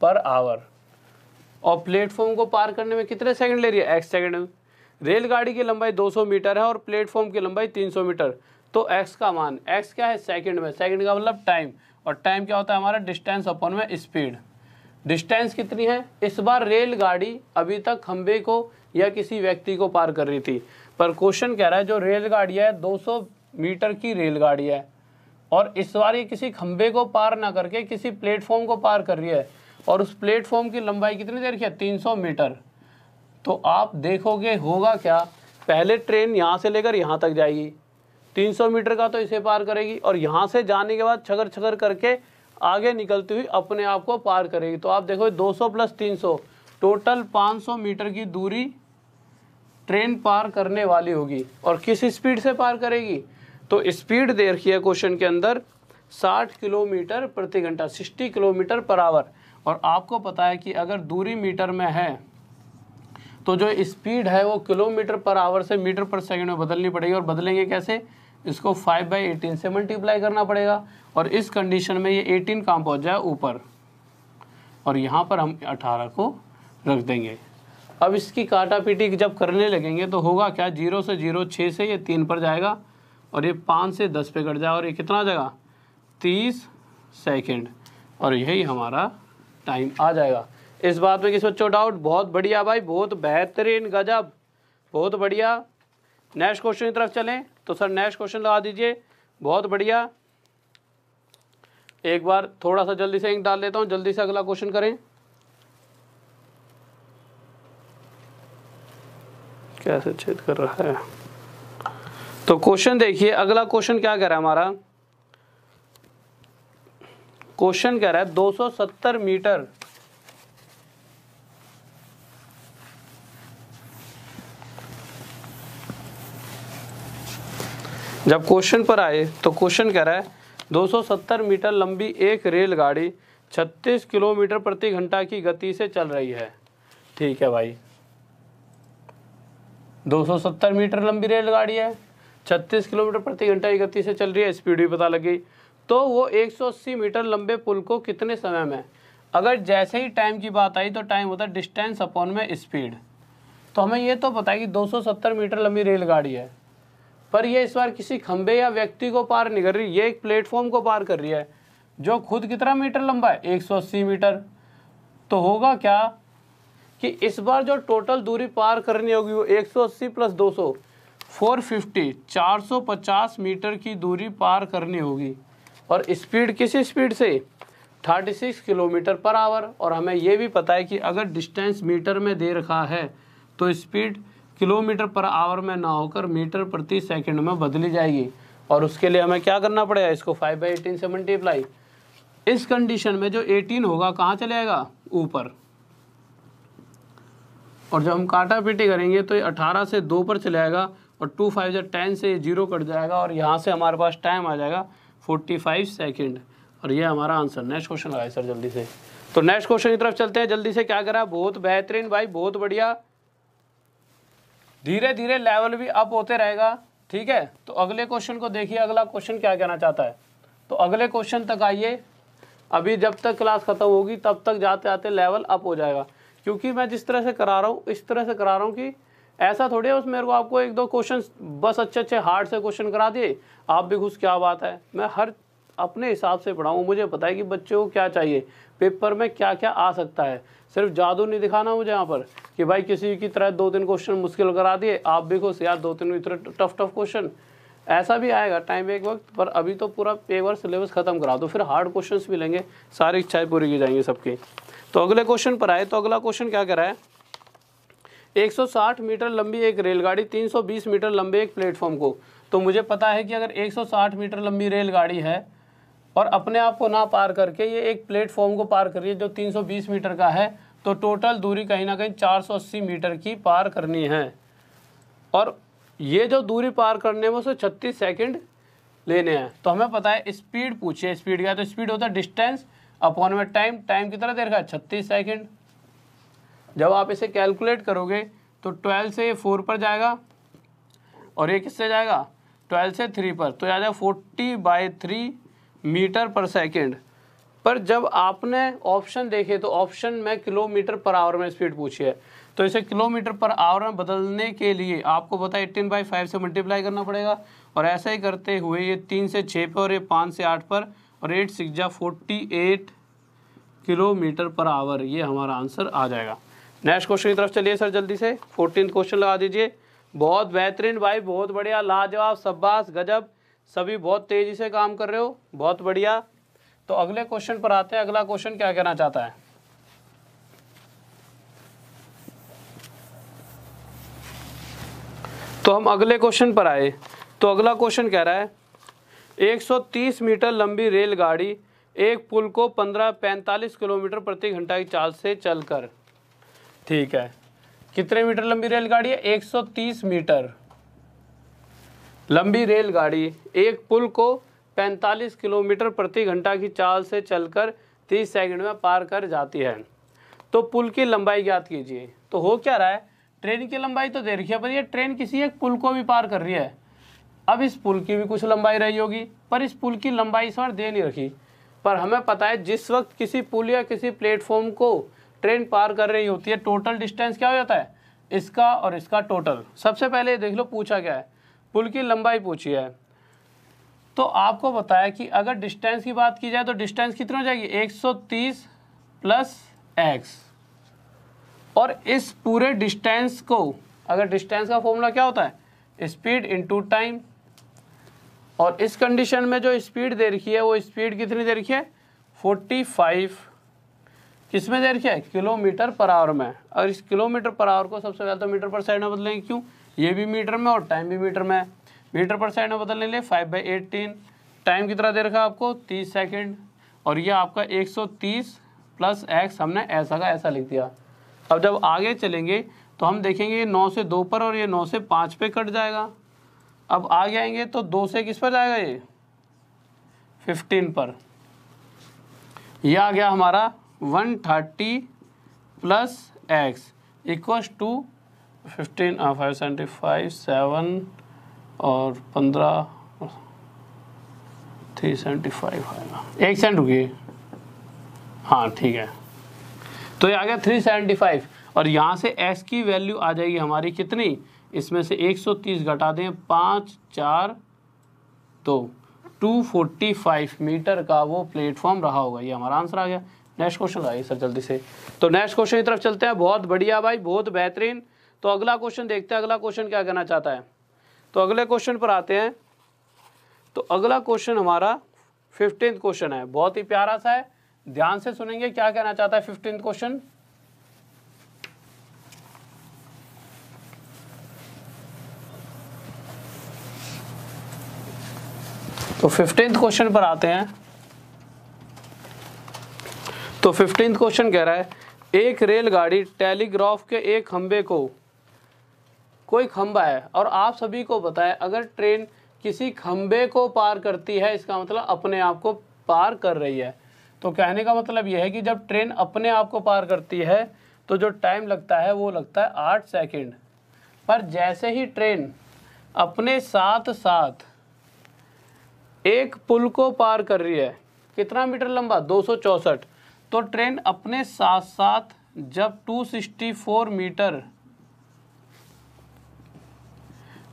पर आवर और प्लेटफॉर्म को पार करने में कितने सेकंड ले रही है, x सेकंड में। रेलगाड़ी की लंबाई 200 मीटर है और प्लेटफॉर्म की लंबाई 300 मीटर। तो x का मान, x क्या है सेकंड में, सेकंड का मतलब टाइम, और टाइम क्या होता है हमारा डिस्टेंस अपॉन में स्पीड। डिस्टेंस कितनी है, इस बार रेलगाड़ी अभी तक खंबे को या किसी व्यक्ति को पार कर रही थी, पर क्वेश्चन कह रहा है जो रेलगाड़ी है 200 मीटर की रेलगाड़ी है और इस बार ये किसी खंबे को पार ना करके किसी प्लेटफॉर्म को पार कर रही है और उस प्लेटफॉर्म की लंबाई कितनी देर की है 300 मीटर। तो आप देखोगे होगा क्या, पहले ट्रेन यहाँ से लेकर यहाँ तक जाएगी, 300 मीटर का तो इसे पार करेगी और यहाँ से जाने के बाद छगर छगर करके आगे निकलती हुई अपने आप को पार करेगी। तो आप देखो 200 + 300 टोटल 500 मीटर की दूरी ट्रेन पार करने वाली होगी और किस स्पीड से पार करेगी। तो स्पीड दे रखी है क्वेश्चन के अंदर 60 किलोमीटर प्रति घंटा, 60 किलोमीटर पर आवर। और आपको पता है कि अगर दूरी मीटर में है तो जो स्पीड है वो किलोमीटर पर आवर से मीटर पर सेकंड में बदलनी पड़ेगी। और बदलेंगे कैसे, इसको 5/18 से मल्टीप्लाई करना पड़ेगा और इस कंडीशन में ये 18 कहाँ पहुँच जाए ऊपर और यहाँ पर हम 18 को रख देंगे। अब इसकी काटा पीटी जब करने लगेंगे तो होगा क्या, 0 से 0 6 से ये 3 पर जाएगा और ये 5 से 10 पे कट जाएगा और ये कितना आ जाएगा 30 सेकंड और यही हमारा टाइम आ जाएगा। इस बात में किस बच्चों डाउट, बहुत बढ़िया भाई, बहुत बेहतरीन, गजब, बहुत बढ़िया। नेक्स्ट क्वेश्चन की तरफ चलें। तो सर नेक्स्ट क्वेश्चन लगा दीजिए, बहुत बढ़िया। एक बार थोड़ा सा जल्दी से इंक डाल देता हूँ, जल्दी से अगला क्वेश्चन करें। कैसे छेद कर रहा है। तो क्वेश्चन देखिए, अगला क्वेश्चन क्या कह रहा है हमारा, क्वेश्चन कह रहा है 270 मीटर जब क्वेश्चन पर आए तो क्वेश्चन कह रहा है 270 मीटर लंबी एक रेलगाड़ी 36 किलोमीटर प्रति घंटा की गति से चल रही है। ठीक है भाई, 270 मीटर लंबी रेलगाड़ी है, 36 किलोमीटर प्रति घंटा की गति से चल रही है, स्पीड भी पता लग गई। तो वो 180 मीटर लंबे पुल को कितने समय में, अगर जैसे ही टाइम की बात आई तो टाइम होता है डिस्टेंस अपॉन में स्पीड। तो हमें ये तो पता है कि 270 मीटर लंबी रेलगाड़ी है, पर ये इस बार किसी खंबे या व्यक्ति को पार नहीं कर रही, ये एक प्लेटफॉर्म को पार कर रही है जो खुद कितना मीटर लंबा है, 180 मीटर। तो होगा क्या कि इस बार जो टोटल दूरी पार करनी होगी वो 180 प्लस 200 450 450 मीटर की दूरी पार करनी होगी। और स्पीड किस स्पीड से, 36 किलोमीटर पर आवर। और हमें ये भी पता है कि अगर डिस्टेंस मीटर में दे रखा है तो स्पीड किलोमीटर पर आवर में ना होकर मीटर प्रति सेकंड में बदली जाएगी। और उसके लिए हमें क्या करना पड़ेगा, इसको 5/18 से मल्टीप्लाई। इस कंडीशन में जो 18 होगा कहाँ चले जाएगा, ऊपर। और जब हम काटा पीटी करेंगे तो ये 18 से 2 पर चले जाएगा और 2 5 10 से 0 कट जाएगा और यहाँ से हमारे पास टाइम आ जाएगा 45 सेकेंड। और ये हमारा आंसर। नेक्स्ट क्वेश्चन लगाए सर जल्दी से। तो नेक्स्ट क्वेश्चन की तरफ चलते हैं जल्दी से। क्या करा, बहुत बेहतरीन भाई, बहुत बढ़िया। धीरे धीरे लेवल भी अप होते रहेगा। ठीक है, तो अगले क्वेश्चन को देखिए, अगला क्वेश्चन क्या कहना चाहता है। तो अगले क्वेश्चन तक आइए, अभी जब तक क्लास खत्म होगी तब तक जाते आते लेवल अप हो जाएगा। क्योंकि मैं जिस तरह से करा रहा हूँ इस तरह से करा रहा हूँ कि ऐसा थोड़ी है बस मेरे को आपको 1-2 क्वेश्चन बस अच्छे अच्छे हार्ड से क्वेश्चन करा दिए आप भी खुश, क्या बात है। मैं हर अपने हिसाब से पढ़ाऊँ, मुझे पता है कि बच्चों को क्या चाहिए, पेपर में क्या क्या आ सकता है। सिर्फ जादू नहीं दिखाना मुझे यहाँ पर कि भाई किसी की तरह 2-3 क्वेश्चन मुश्किल करा दिए आप भी खुश, यार 2-3 इतने टफ क्वेश्चन। ऐसा भी आएगा टाइम एक वक्त, पर अभी तो पूरा एक बार सिलेबस खत्म करा दो, फिर हार्ड क्वेश्चंस भी लेंगे, सारी इच्छाएं पूरी की जाएंगी सबकी। तो अगले क्वेश्चन पर आए, तो अगला क्वेश्चन क्या कह रहा है, 160 मीटर लंबी एक रेलगाड़ी 320 मीटर लंबे एक प्लेटफॉर्म को। तो मुझे पता है कि अगर 160 मीटर लंबी रेलगाड़ी है और अपने आप को ना पार करके ये एक प्लेटफॉर्म को पार कर रही है जो 320 मीटर का है, तो टोटल दूरी कहीं ना कहीं 480 मीटर की पार करनी है। और ये जो दूरी पार करने में उसे 36 सेकंड लेने हैं। तो हमें पता है स्पीड पूछिए, स्पीड क्या है, तो स्पीड होता है डिस्टेंस अपॉन में टाइम। टाइम की तरह दे रखा है 36 सेकंड। जब आप इसे कैलकुलेट करोगे तो 12 से ये 4 पर जाएगा और ये किससे जाएगा, 12 से 3 पर, तो आ जाएगा 40/3 मीटर पर सेकेंड। पर जब आपने ऑप्शन देखे तो ऑप्शन में किलोमीटर पर आवर में स्पीड पूछी है, तो इसे किलोमीटर पर आवर में बदलने के लिए आपको पता है 18/5 से मल्टीप्लाई करना पड़ेगा। और ऐसा ही करते हुए ये 3 से 6 पर और ये 5 से 8 पर और 8 6 जा 48 किलोमीटर पर आवर, ये हमारा आंसर आ जाएगा। नेक्स्ट क्वेश्चन की तरफ चलिए सर जल्दी से। 14 क्वेश्चन लगा दीजिए। बहुत बेहतरीन भाई, बहुत बढ़िया, लाजवाब, शाबाश, गजब, सभी बहुत तेजी से काम कर रहे हो, बहुत बढ़िया। तो अगले क्वेश्चन पर आते हैं। अगला क्वेश्चन क्या कहना चाहता है, तो हम अगले क्वेश्चन पर आए। तो अगला क्वेश्चन कह रहा है 130 मीटर लंबी रेलगाड़ी एक पुल को 45 किलोमीटर प्रति घंटा की चाल से चलकर, ठीक है, कितने मीटर लंबी रेलगाड़ी है, 130 मीटर लंबी रेलगाड़ी एक पुल को 45 किलोमीटर प्रति घंटा की चाल से चलकर 30 सेकंड में पार कर जाती है। तो पुल की लंबाई ज्ञात कीजिए। तो हो क्या रहा है, ट्रेन की लंबाई तो दे रखी है, पर ये ट्रेन किसी एक पुल को भी पार कर रही है। अब इस पुल की भी कुछ लंबाई रही होगी, पर इस पुल की लंबाई इस बार दे नहीं रखी। पर हमें पता है जिस वक्त किसी पुल या किसी प्लेटफॉर्म को ट्रेन पार कर रही होती है, टोटल डिस्टेंस क्या हो जाता है, इसका और इसका टोटल। सबसे पहले देख लो पूछा क्या है, पुल की लंबाई पूछी है। तो आपको बताया कि अगर डिस्टेंस की बात की जाए तो डिस्टेंस कितनी हो जाएगी, 130 प्लस x। और इस पूरे डिस्टेंस को, अगर डिस्टेंस का फॉर्मूला क्या होता है, स्पीड इनटू टाइम। और इस कंडीशन में जो स्पीड दे रखी है वो स्पीड कितनी दे रखी है, 45, किसमें दे रखी है, किलोमीटर पर आवर में। और इस किलोमीटर पर आवर को सबसे पहले तो मीटर पर सेकंड में बदलेंगे, क्यों, ये भी मीटर में और टाइम भी मीटर में। मीटर पर सेकंड में बदलने के लिए 5/18, टाइम की तरह दे रखा है आपको 30 सेकंड, और ये आपका 130 प्लस x हमने ऐसा का ऐसा लिख दिया। अब जब आगे चलेंगे तो हम देखेंगे ये 9 से 2 पर और ये 9 से 5 पे कट जाएगा। अब आगे आएंगे तो 2 से किस पर जाएगा, ये 15 पर। ये आ गया हमारा 130 प्लस एक्स इक्वस टू 15 575 7 और 15 375 आएगा। 1 सेकंड रुकिए, हाँ ठीक है। तो ये आ गया 375 और यहाँ से x की वैल्यू आ जाएगी हमारी कितनी, इसमें से 130 घटा दें 5 4 तो 245 मीटर का वो प्लेटफॉर्म रहा होगा। ये हमारा आंसर आ गया। नेक्स्ट क्वेश्चन आइए सर जल्दी से। तो नेक्स्ट क्वेश्चन की तरफ चलते हैं। बहुत बढ़िया भाई, बहुत बेहतरीन। तो अगला क्वेश्चन देखते हैं, अगला क्वेश्चन क्या कहना चाहता है। तो अगले क्वेश्चन पर आते हैं। तो अगला क्वेश्चन हमारा 15th क्वेश्चन है, बहुत ही प्यारा सा है, ध्यान से सुनेंगे क्या कहना चाहता है 15th क्वेश्चन। तो 15th क्वेश्चन पर आते हैं। तो 15th क्वेश्चन कह रहा है एक रेलगाड़ी टेलीग्राफ के एक खंबे को, कोई खंबा है और आप सभी को पता है अगर ट्रेन किसी खंबे को पार करती है इसका मतलब अपने आप को पार कर रही है। तो कहने का मतलब यह है कि जब ट्रेन अपने आप को पार करती है तो जो टाइम लगता है वो लगता है 8 सेकंड। पर जैसे ही ट्रेन अपने साथ साथ एक पुल को पार कर रही है, कितना मीटर लंबा 264, तो ट्रेन अपने साथ साथ जब 264 मीटर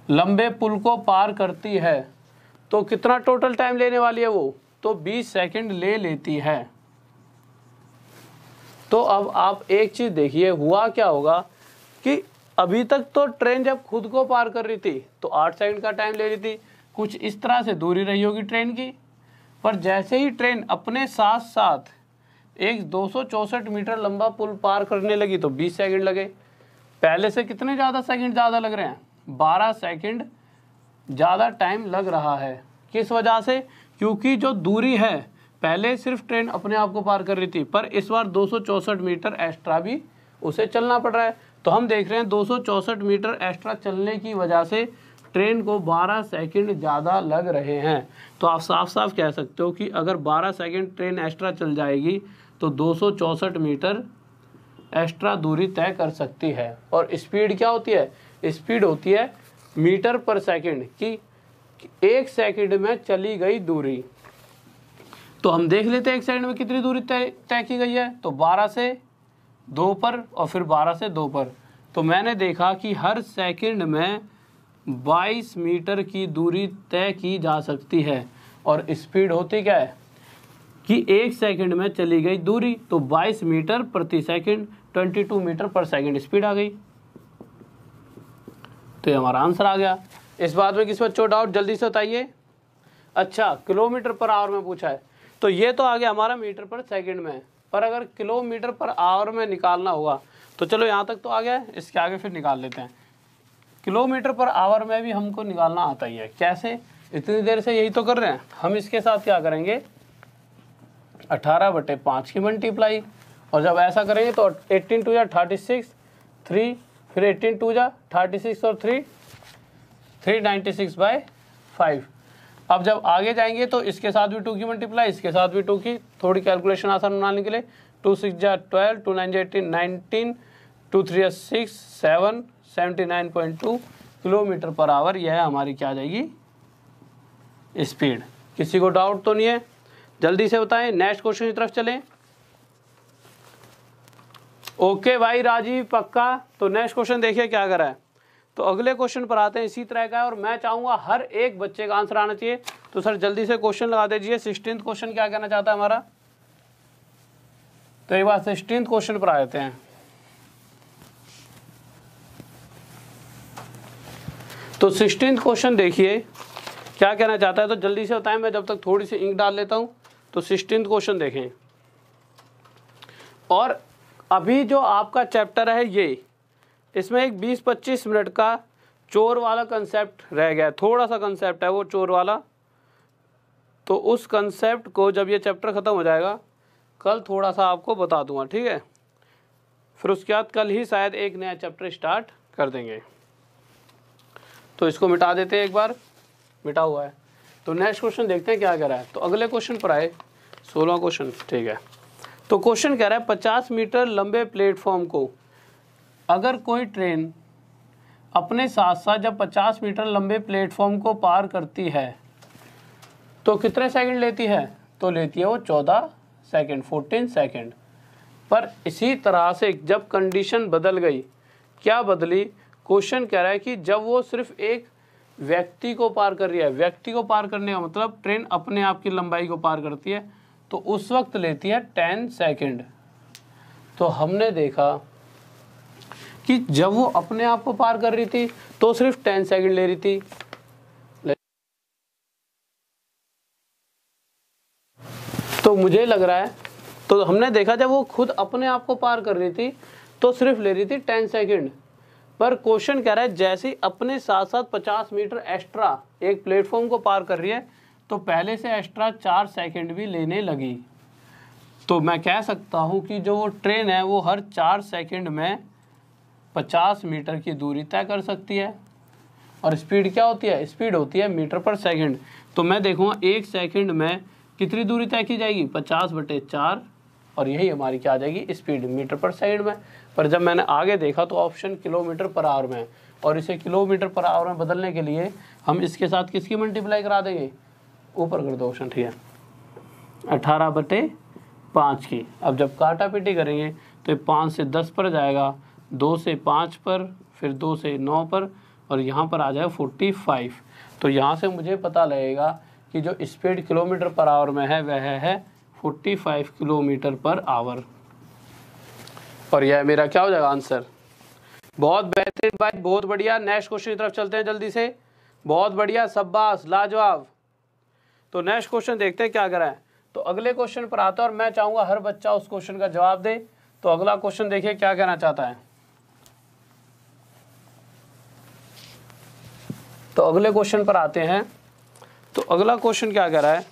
लंबे पुल को पार करती है तो कितना टोटल टाइम लेने वाली है वो, तो 20 सेकंड ले लेती है। तो अब आप एक चीज देखिए, हुआ क्या होगा कि अभी तक तो ट्रेन जब खुद को पार कर रही थी तो 8 सेकंड का टाइम ले रही थी, कुछ इस तरह से दूरी रही होगी ट्रेन की। पर जैसे ही ट्रेन अपने साथ साथ एक 264 मीटर लंबा पुल पार करने लगी तो 20 सेकंड लगे। पहले से कितने ज़्यादा सेकंड ज़्यादा लग रहे हैं, 12 सेकंड ज़्यादा टाइम लग रहा है। किस वजह से, क्योंकि जो दूरी है पहले सिर्फ ट्रेन अपने आप को पार कर रही थी, पर इस बार 264 मीटर एक्स्ट्रा भी उसे चलना पड़ रहा है। तो हम देख रहे हैं 264 मीटर एक्स्ट्रा चलने की वजह से ट्रेन को 12 सेकंड ज़्यादा लग रहे हैं। तो आप साफ साफ कह सकते हो कि अगर 12 सेकंड ट्रेन एक्स्ट्रा चल जाएगी तो 264 मीटर एक्स्ट्रा दूरी तय कर सकती है। और स्पीड क्या होती है, स्पीड होती है मीटर पर सेकंड की 1 सेकंड में चली गई दूरी। तो हम देख लेते हैं 1 सेकंड में कितनी दूरी तय की गई है। तो 12 से 2 पर और फिर 12 से 2 पर। तो मैंने देखा कि हर सेकंड में 22 मीटर की दूरी तय की जा सकती है। और स्पीड होती क्या है कि 1 सेकंड में चली गई दूरी, तो 22 मीटर प्रति सेकंड 22 मीटर पर सेकंड स्पीड आ गई। तो ये हमारा आंसर आ गया। इस बात में किस बच्चों डाउट, जल्दी से बताइए। अच्छा, किलोमीटर पर आवर में पूछा है, तो ये तो आ गया हमारा मीटर पर सेकंड में, पर अगर किलोमीटर पर आवर में निकालना होगा तो चलो यहाँ तक तो आ गया, इसके आगे फिर निकाल लेते हैं। किलोमीटर पर आवर में भी हमको निकालना आता ही है। कैसे, इतनी देर से यही तो कर रहे हैं हम। इसके साथ क्या करेंगे, 18/5 की मल्टीप्लाई, और जब ऐसा करेंगे तो 18 2 36, 3 फिर 18 2 36 और 3 396/5। अब जब आगे जाएंगे तो इसके साथ भी 2 की मल्टीप्लाई, इसके साथ भी 2 की, थोड़ी कैलकुलेशन आसान बनाने के लिए 2 6 12, 2 9 18 19, 2 3 6 7 79.2 किलोमीटर पर आवर। यह है हमारी क्या आ जाएगी स्पीड। किसी को डाउट तो नहीं है, जल्दी से बताएं। नेक्स्ट क्वेश्चन की तरफ चलें। ओके भाई राजीव पक्का। तो नेक्स्ट क्वेश्चन देखिए क्या करा है। तो अगले क्वेश्चन पर आते हैं, इसी तरह का है और मैं चाहूंगा हर एक बच्चे का आंसर आना चाहिए। तो सर जल्दी से क्वेश्चन लगा दीजिए। 16th क्वेश्चन क्या कहना चाहता है हमारा। तो एक बार 16th क्वेश्चन पर आ जाते हैं। तो 16th क्वेश्चन देखिए क्या कहना चाहता है, तो जल्दी से बताएं, मैं जब तक थोड़ी सी इंक डाल लेता हूं। तो 16th क्वेश्चन देखें, और अभी जो आपका चैप्टर है ये, इसमें एक 20-25 मिनट का चोर वाला कंसेप्ट रह गया है। थोड़ा सा कंसेप्ट है वो चोर वाला, तो उस कंसेप्ट को जब ये चैप्टर ख़त्म हो जाएगा कल थोड़ा सा आपको बता दूंगा, ठीक है। फिर उसके बाद कल ही शायद एक नया चैप्टर स्टार्ट कर देंगे। तो इसको मिटा देते हैं, एक बार मिटा हुआ है। तो नेक्स्ट क्वेश्चन देखते हैं क्या कह रहा है। तो अगले क्वेश्चन पर आए, 16वां क्वेश्चन, ठीक है। तो क्वेश्चन कह रहा है 50 मीटर लंबे प्लेटफॉर्म को अगर कोई ट्रेन अपने साथ साथ जब 50 मीटर लंबे प्लेटफॉर्म को पार करती है तो कितने सेकंड लेती है? तो लेती है वो 14 सेकंड, 14 सेकंड। पर इसी तरह से जब कंडीशन बदल गई, क्या बदली? क्वेश्चन कह रहा है कि जब वो सिर्फ एक व्यक्ति को पार कर रही है, व्यक्ति को पार करने का मतलब ट्रेन अपने आप की लंबाई को पार करती है, तो उस वक्त लेती है 10 सेकंड। तो हमने देखा कि जब वो अपने आप को पार कर रही थी तो सिर्फ 10 सेकंड ले रही थी, तो मुझे लग रहा है, तो हमने देखा जब वो खुद अपने आप को पार कर रही थी तो सिर्फ ले रही थी 10 सेकंड। पर क्वेश्चन कह रहा है जैसे ही अपने साथ साथ 50 मीटर एक्स्ट्रा एक प्लेटफॉर्म को पार कर रही है तो पहले से एक्स्ट्रा 4 सेकंड भी लेने लगी। तो मैं कह सकता हूँ कि जो वो ट्रेन है वो हर 4 सेकंड में 50 मीटर की दूरी तय कर सकती है। और स्पीड क्या होती है? स्पीड होती है मीटर पर सेकंड। तो मैं देखूँगा 1 सेकंड में कितनी दूरी तय की जाएगी? 50/4, और यही हमारी क्या आ जाएगी? स्पीड मीटर पर सेकंड में। पर जब मैंने आगे देखा तो ऑप्शन किलोमीटर पर आवर में, और इसे किलोमीटर पर आवर में बदलने के लिए हम इसके साथ किसकी मल्टीप्लाई करा देंगे? ऊपर कर दो ऑप्शन, ठीक है, 18/5 की। अब जब काटा पीटी करेंगे तो 5 से 10 पर जाएगा, 2 से 5 पर, फिर 2 से 9 पर, और यहाँ पर आ जाएगा 45। तो यहाँ से मुझे पता लगेगा कि जो स्पीड किलोमीटर पर आवर में है वह है 45 किलोमीटर पर आवर। और यह मेरा क्या हो जाएगा? आंसर। बहुत बेहतरीन भाई, बहुत बढ़िया। नेक्स्ट क्वेश्चन की तरफ चलते हैं जल्दी से। बहुत बढ़िया, शाबाश, लाजवाब। तो नेक्स्ट क्वेश्चन देखते हैं क्या करा है। तो अगले क्वेश्चन पर आता है और मैं चाहूंगा हर बच्चा उस क्वेश्चन का जवाब दे। तो अगला क्वेश्चन देखिए क्या कहना चाहता है। तो अगले क्वेश्चन पर आते हैं। तो अगला क्वेश्चन क्या कह रहा है?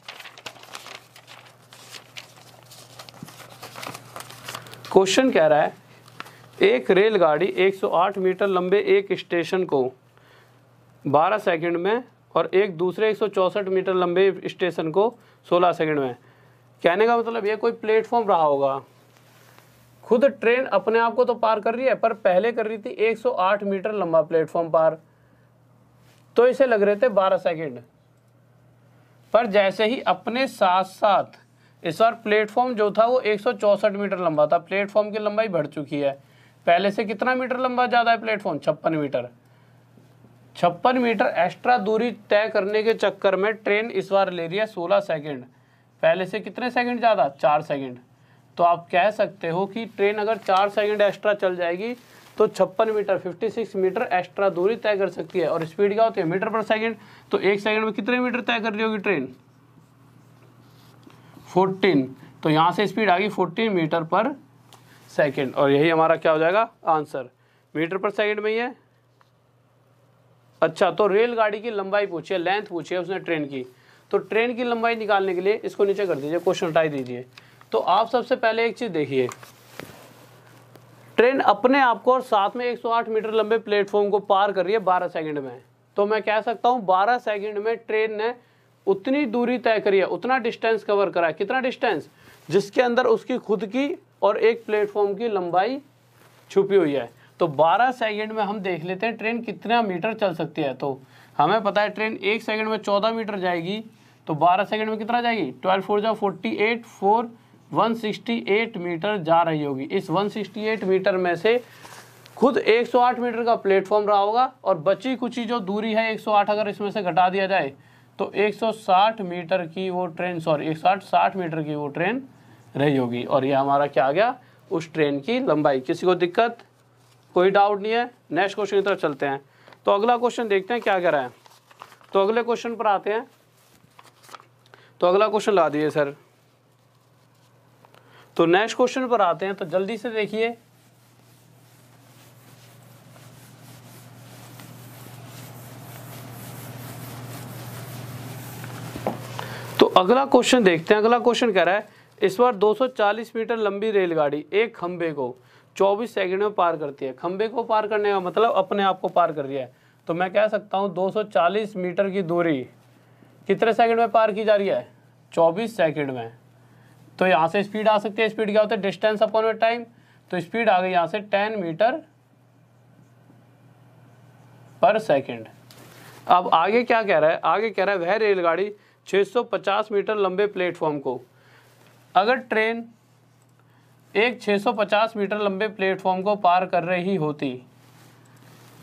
क्वेश्चन कह रहा है एक रेलगाड़ी 108 मीटर लंबे एक स्टेशन को 12 सेकंड में और एक दूसरे 164 मीटर लंबे स्टेशन को 16 सेकंड में। कहने का मतलब ये कोई प्लेटफॉर्म रहा होगा। खुद ट्रेन अपने आप को तो पार कर रही है, पर पहले कर रही थी 108 मीटर लंबा प्लेटफॉर्म पार, तो इसे लग रहे थे 12 सेकंड। पर जैसे ही अपने साथ साथ इस बार प्लेटफॉर्म जो था वो 164 मीटर लंबा था, प्लेटफॉर्म की लंबाई बढ़ चुकी है। पहले से कितना मीटर लंबा ज़्यादा है प्लेटफॉर्म? 56 मीटर। 56 मीटर एक्स्ट्रा दूरी तय करने के चक्कर में ट्रेन इस बार ले रही है 16 सेकंड। पहले से कितने सेकंड ज़्यादा? 4 सेकंड। तो आप कह सकते हो कि ट्रेन अगर 4 सेकंड एक्स्ट्रा चल जाएगी तो 56 मीटर 56 मीटर एक्स्ट्रा दूरी तय कर सकती है। और स्पीड क्या होती है? मीटर पर सेकंड। तो 1 सेकंड में कितने मीटर तय कर रही होगी ट्रेन? 14। तो यहाँ से स्पीड आ गई 14 मीटर पर सेकंड। और यही हमारा क्या हो जाएगा? आंसर। मीटर पर सेकंड में ही है। अच्छा, तो रेलगाड़ी की लंबाई पूछी है, लेंथ पूछी है उसने ट्रेन की। तो ट्रेन की लंबाई निकालने के लिए इसको नीचे कर दीजिए, क्वेश्चन हटा दीजिए। तो आप सबसे पहले एक चीज़ देखिए, ट्रेन अपने आप को और साथ में 108 मीटर लंबे प्लेटफॉर्म को पार कर रही है 12 सेकंड में। तो मैं कह सकता हूँ 12 सेकंड में ट्रेन ने उतनी दूरी तय करी है, उतना डिस्टेंस कवर करा है। कितना डिस्टेंस? जिसके अंदर उसकी खुद की और एक प्लेटफॉर्म की लंबाई छुपी हुई है। तो 12 सेकंड में हम देख लेते हैं ट्रेन कितना मीटर चल सकती है। तो हमें पता है ट्रेन 1 सेकंड में 14 मीटर जाएगी, तो 12 सेकंड में कितना जाएगी? 12 4 जा 48, 4 168 मीटर जा रही होगी। इस 168 मीटर में से खुद 108 मीटर का प्लेटफॉर्म रहा होगा, और बची कुछ जो दूरी है 108 अगर इसमें से घटा दिया जाए तो 160 मीटर की वो ट्रेन, सॉरी 160 मीटर की वो ट्रेन रही होगी। और ये हमारा क्या आ गया? उस ट्रेन की लंबाई। किसी को दिक्कत? कोई डाउट नहीं है। नेक्स्ट क्वेश्चन की तरफ चलते हैं। तो अगला क्वेश्चन देखते हैं क्या कह रहा है। तो अगले क्वेश्चन पर आते हैं। तो अगला क्वेश्चन ला दिए सर। तो नेक्स्ट क्वेश्चन पर आते हैं, तो जल्दी से देखिए। तो अगला क्वेश्चन देखते हैं। अगला क्वेश्चन कह रहा है इस बार 240 मीटर लंबी रेलगाड़ी एक खंबे को 24 सेकंड में पार करती है। खंबे को पार करने का मतलब अपने आप को पार कर रही है। तो मैं कह सकता हूँ 240 मीटर की दूरी कितने सेकंड में पार की जा रही है? 24 सेकंड में। तो यहाँ से स्पीड आ सकती है, स्पीड क्या होता है डिस्टेंस अपॉन में टाइम, तो स्पीड आ गई यहाँ से 10 मीटर पर सेकेंड। अब आगे क्या कह रहा है, आगे कह रहा है वह रेलगाड़ी 650 मीटर लंबे प्लेटफॉर्म को, अगर ट्रेन एक 650 मीटर लंबे प्लेटफॉर्म को पार कर रही होती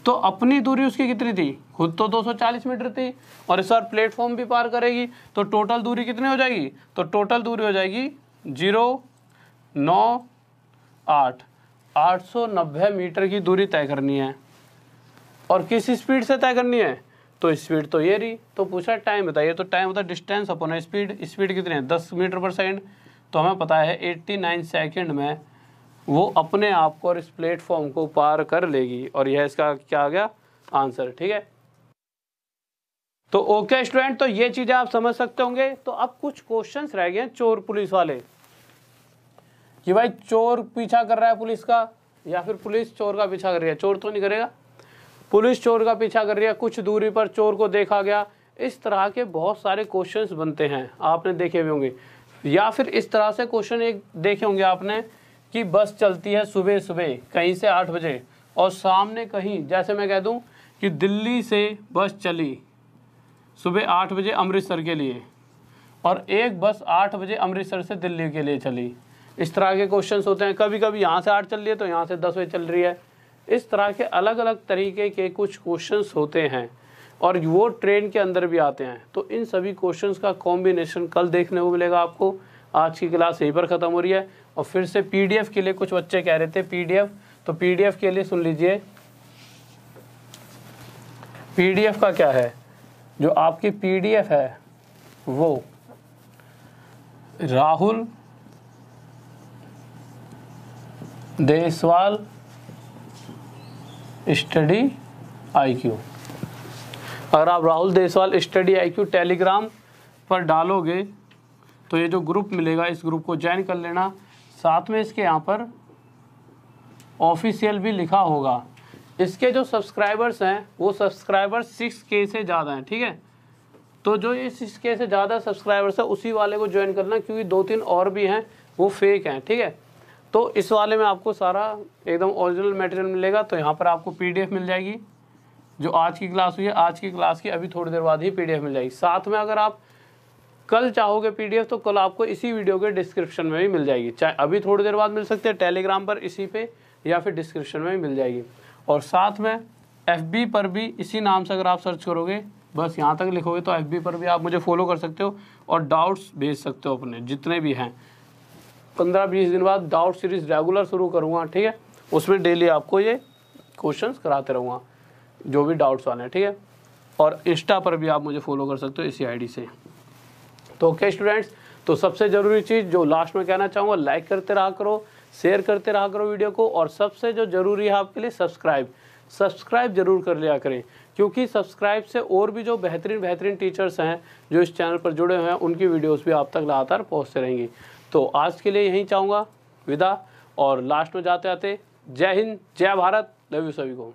तो अपनी दूरी उसकी कितनी थी, खुद तो 240 मीटर थी और इस बार प्लेटफॉर्म भी पार करेगी, तो टोटल दूरी कितनी हो जाएगी, तो टोटल दूरी हो जाएगी 890 मीटर की दूरी तय करनी है। और किस स्पीड से तय करनी है, तो स्पीड तो ये रही, तो पूछा टाइम बताइए, तो टाइम होता है डिस्टेंस अपॉन स्पीड, स्पीड कितनी है 10 मीटर पर सेकंड, तो हमें पता है 89 सेकंड में वो अपने आप को और इस प्लेटफॉर्म को पार कर लेगी, और यह इसका क्या आ गया आंसर। ठीक है, तो ओके स्टूडेंट, तो ये चीजें आप समझ सकते होंगे। तो अब कुछ क्वेश्चंस रह गए चोर पुलिस वाले, कि भाई चोर पीछा कर रहा है पुलिस का, या फिर पुलिस चोर का पीछा कर रही है, चोर तो नहीं करेगा, पुलिस चोर का पीछा कर रही है, कुछ दूरी पर चोर को देखा गया, इस तरह के बहुत सारे क्वेश्चंस बनते हैं, आपने देखे भी होंगे। या फिर इस तरह से क्वेश्चन एक देखे होंगे आपने कि बस चलती है सुबह सुबह कहीं से 8 बजे और सामने कहीं, जैसे मैं कह दूं कि दिल्ली से बस चली सुबह 8 बजे अमृतसर के लिए और एक बस 8 बजे अमृतसर से दिल्ली के लिए चली, इस तरह के क्वेश्चंस होते हैं। कभी कभी यहाँ से 8 चल रही है तो यहाँ से 10 बजे चल रही है, इस तरह के अलग अलग तरीके के कुछ क्वेश्चंस होते हैं और वो ट्रेन के अंदर भी आते हैं। तो इन सभी क्वेश्चंस का कॉम्बिनेशन कल देखने को मिलेगा आपको। आज की क्लास यहीं पर ख़त्म हो रही है। और फिर से पीडीएफ के लिए कुछ बच्चे कह रहे थे पीडीएफ, तो पीडीएफ के लिए सुन लीजिए, पीडीएफ का क्या है, जो आपकी पीडीएफ है वो राहुल देसवाल स्टडी आईक्यू, अगर आप Rahul Deswal study IQ Telegram पर डालोगे तो ये जो ग्रुप मिलेगा इस ग्रुप को ज्वाइन कर लेना। साथ में इसके यहाँ पर ऑफिशियल भी लिखा होगा। इसके जो सब्सक्राइबर्स हैं वो सब्सक्राइबर्स 6K से ज़्यादा हैं, ठीक है, तो जो ये 6K से ज़्यादा सब्सक्राइबर्स है उसी वाले को ज्वाइन करना, क्योंकि 2-3 और भी हैं वो फेक हैं, ठीक है। तो इस वाले में आपको सारा एकदम ओरिजिनल मटेरियल मिलेगा। तो यहाँ पर आपको पीडीएफ मिल जाएगी, जो आज की क्लास हुई है, आज की क्लास की अभी थोड़ी देर बाद ही पीडीएफ मिल जाएगी। साथ में अगर आप कल चाहोगे पीडीएफ तो कल आपको इसी वीडियो के डिस्क्रिप्शन में भी मिल जाएगी, चाहे अभी थोड़ी देर बाद मिल सकती है टेलीग्राम पर इसी पे, या फिर डिस्क्रिप्शन में भी मिल जाएगी। और साथ में FB पर भी इसी नाम से अगर आप सर्च करोगे, बस यहाँ तक लिखोगे, तो FB पर भी आप मुझे फॉलो कर सकते हो और डाउट्स भेज सकते हो अपने जितने भी हैं। 15-20 दिन बाद डाउट सीरीज रेगुलर शुरू करूँगा, ठीक है, उसमें डेली आपको ये क्वेश्चंस कराते रहूँगा जो भी डाउट्स वाले हैं, ठीक है। और इंस्टा पर भी आप मुझे फॉलो कर सकते हो इसी आईडी से। तो ओके स्टूडेंट्स, तो सबसे ज़रूरी चीज़ जो लास्ट में कहना चाहूँगा, लाइक करते रहा करो, शेयर करते रहा करो वीडियो को, और सबसे जो ज़रूरी है आपके लिए सब्सक्राइब जरूर कर लिया करें, क्योंकि सब्सक्राइब से और भी जो बेहतरीन टीचर्स हैं जो इस चैनल पर जुड़े हुए हैं उनकी वीडियोस भी आप तक लगातार पहुँचते रहेंगी। तो आज के लिए यहीं चाहूँगा विदा, और लास्ट में जाते जाते जय हिंद, जय भारत, लव यू सभी को।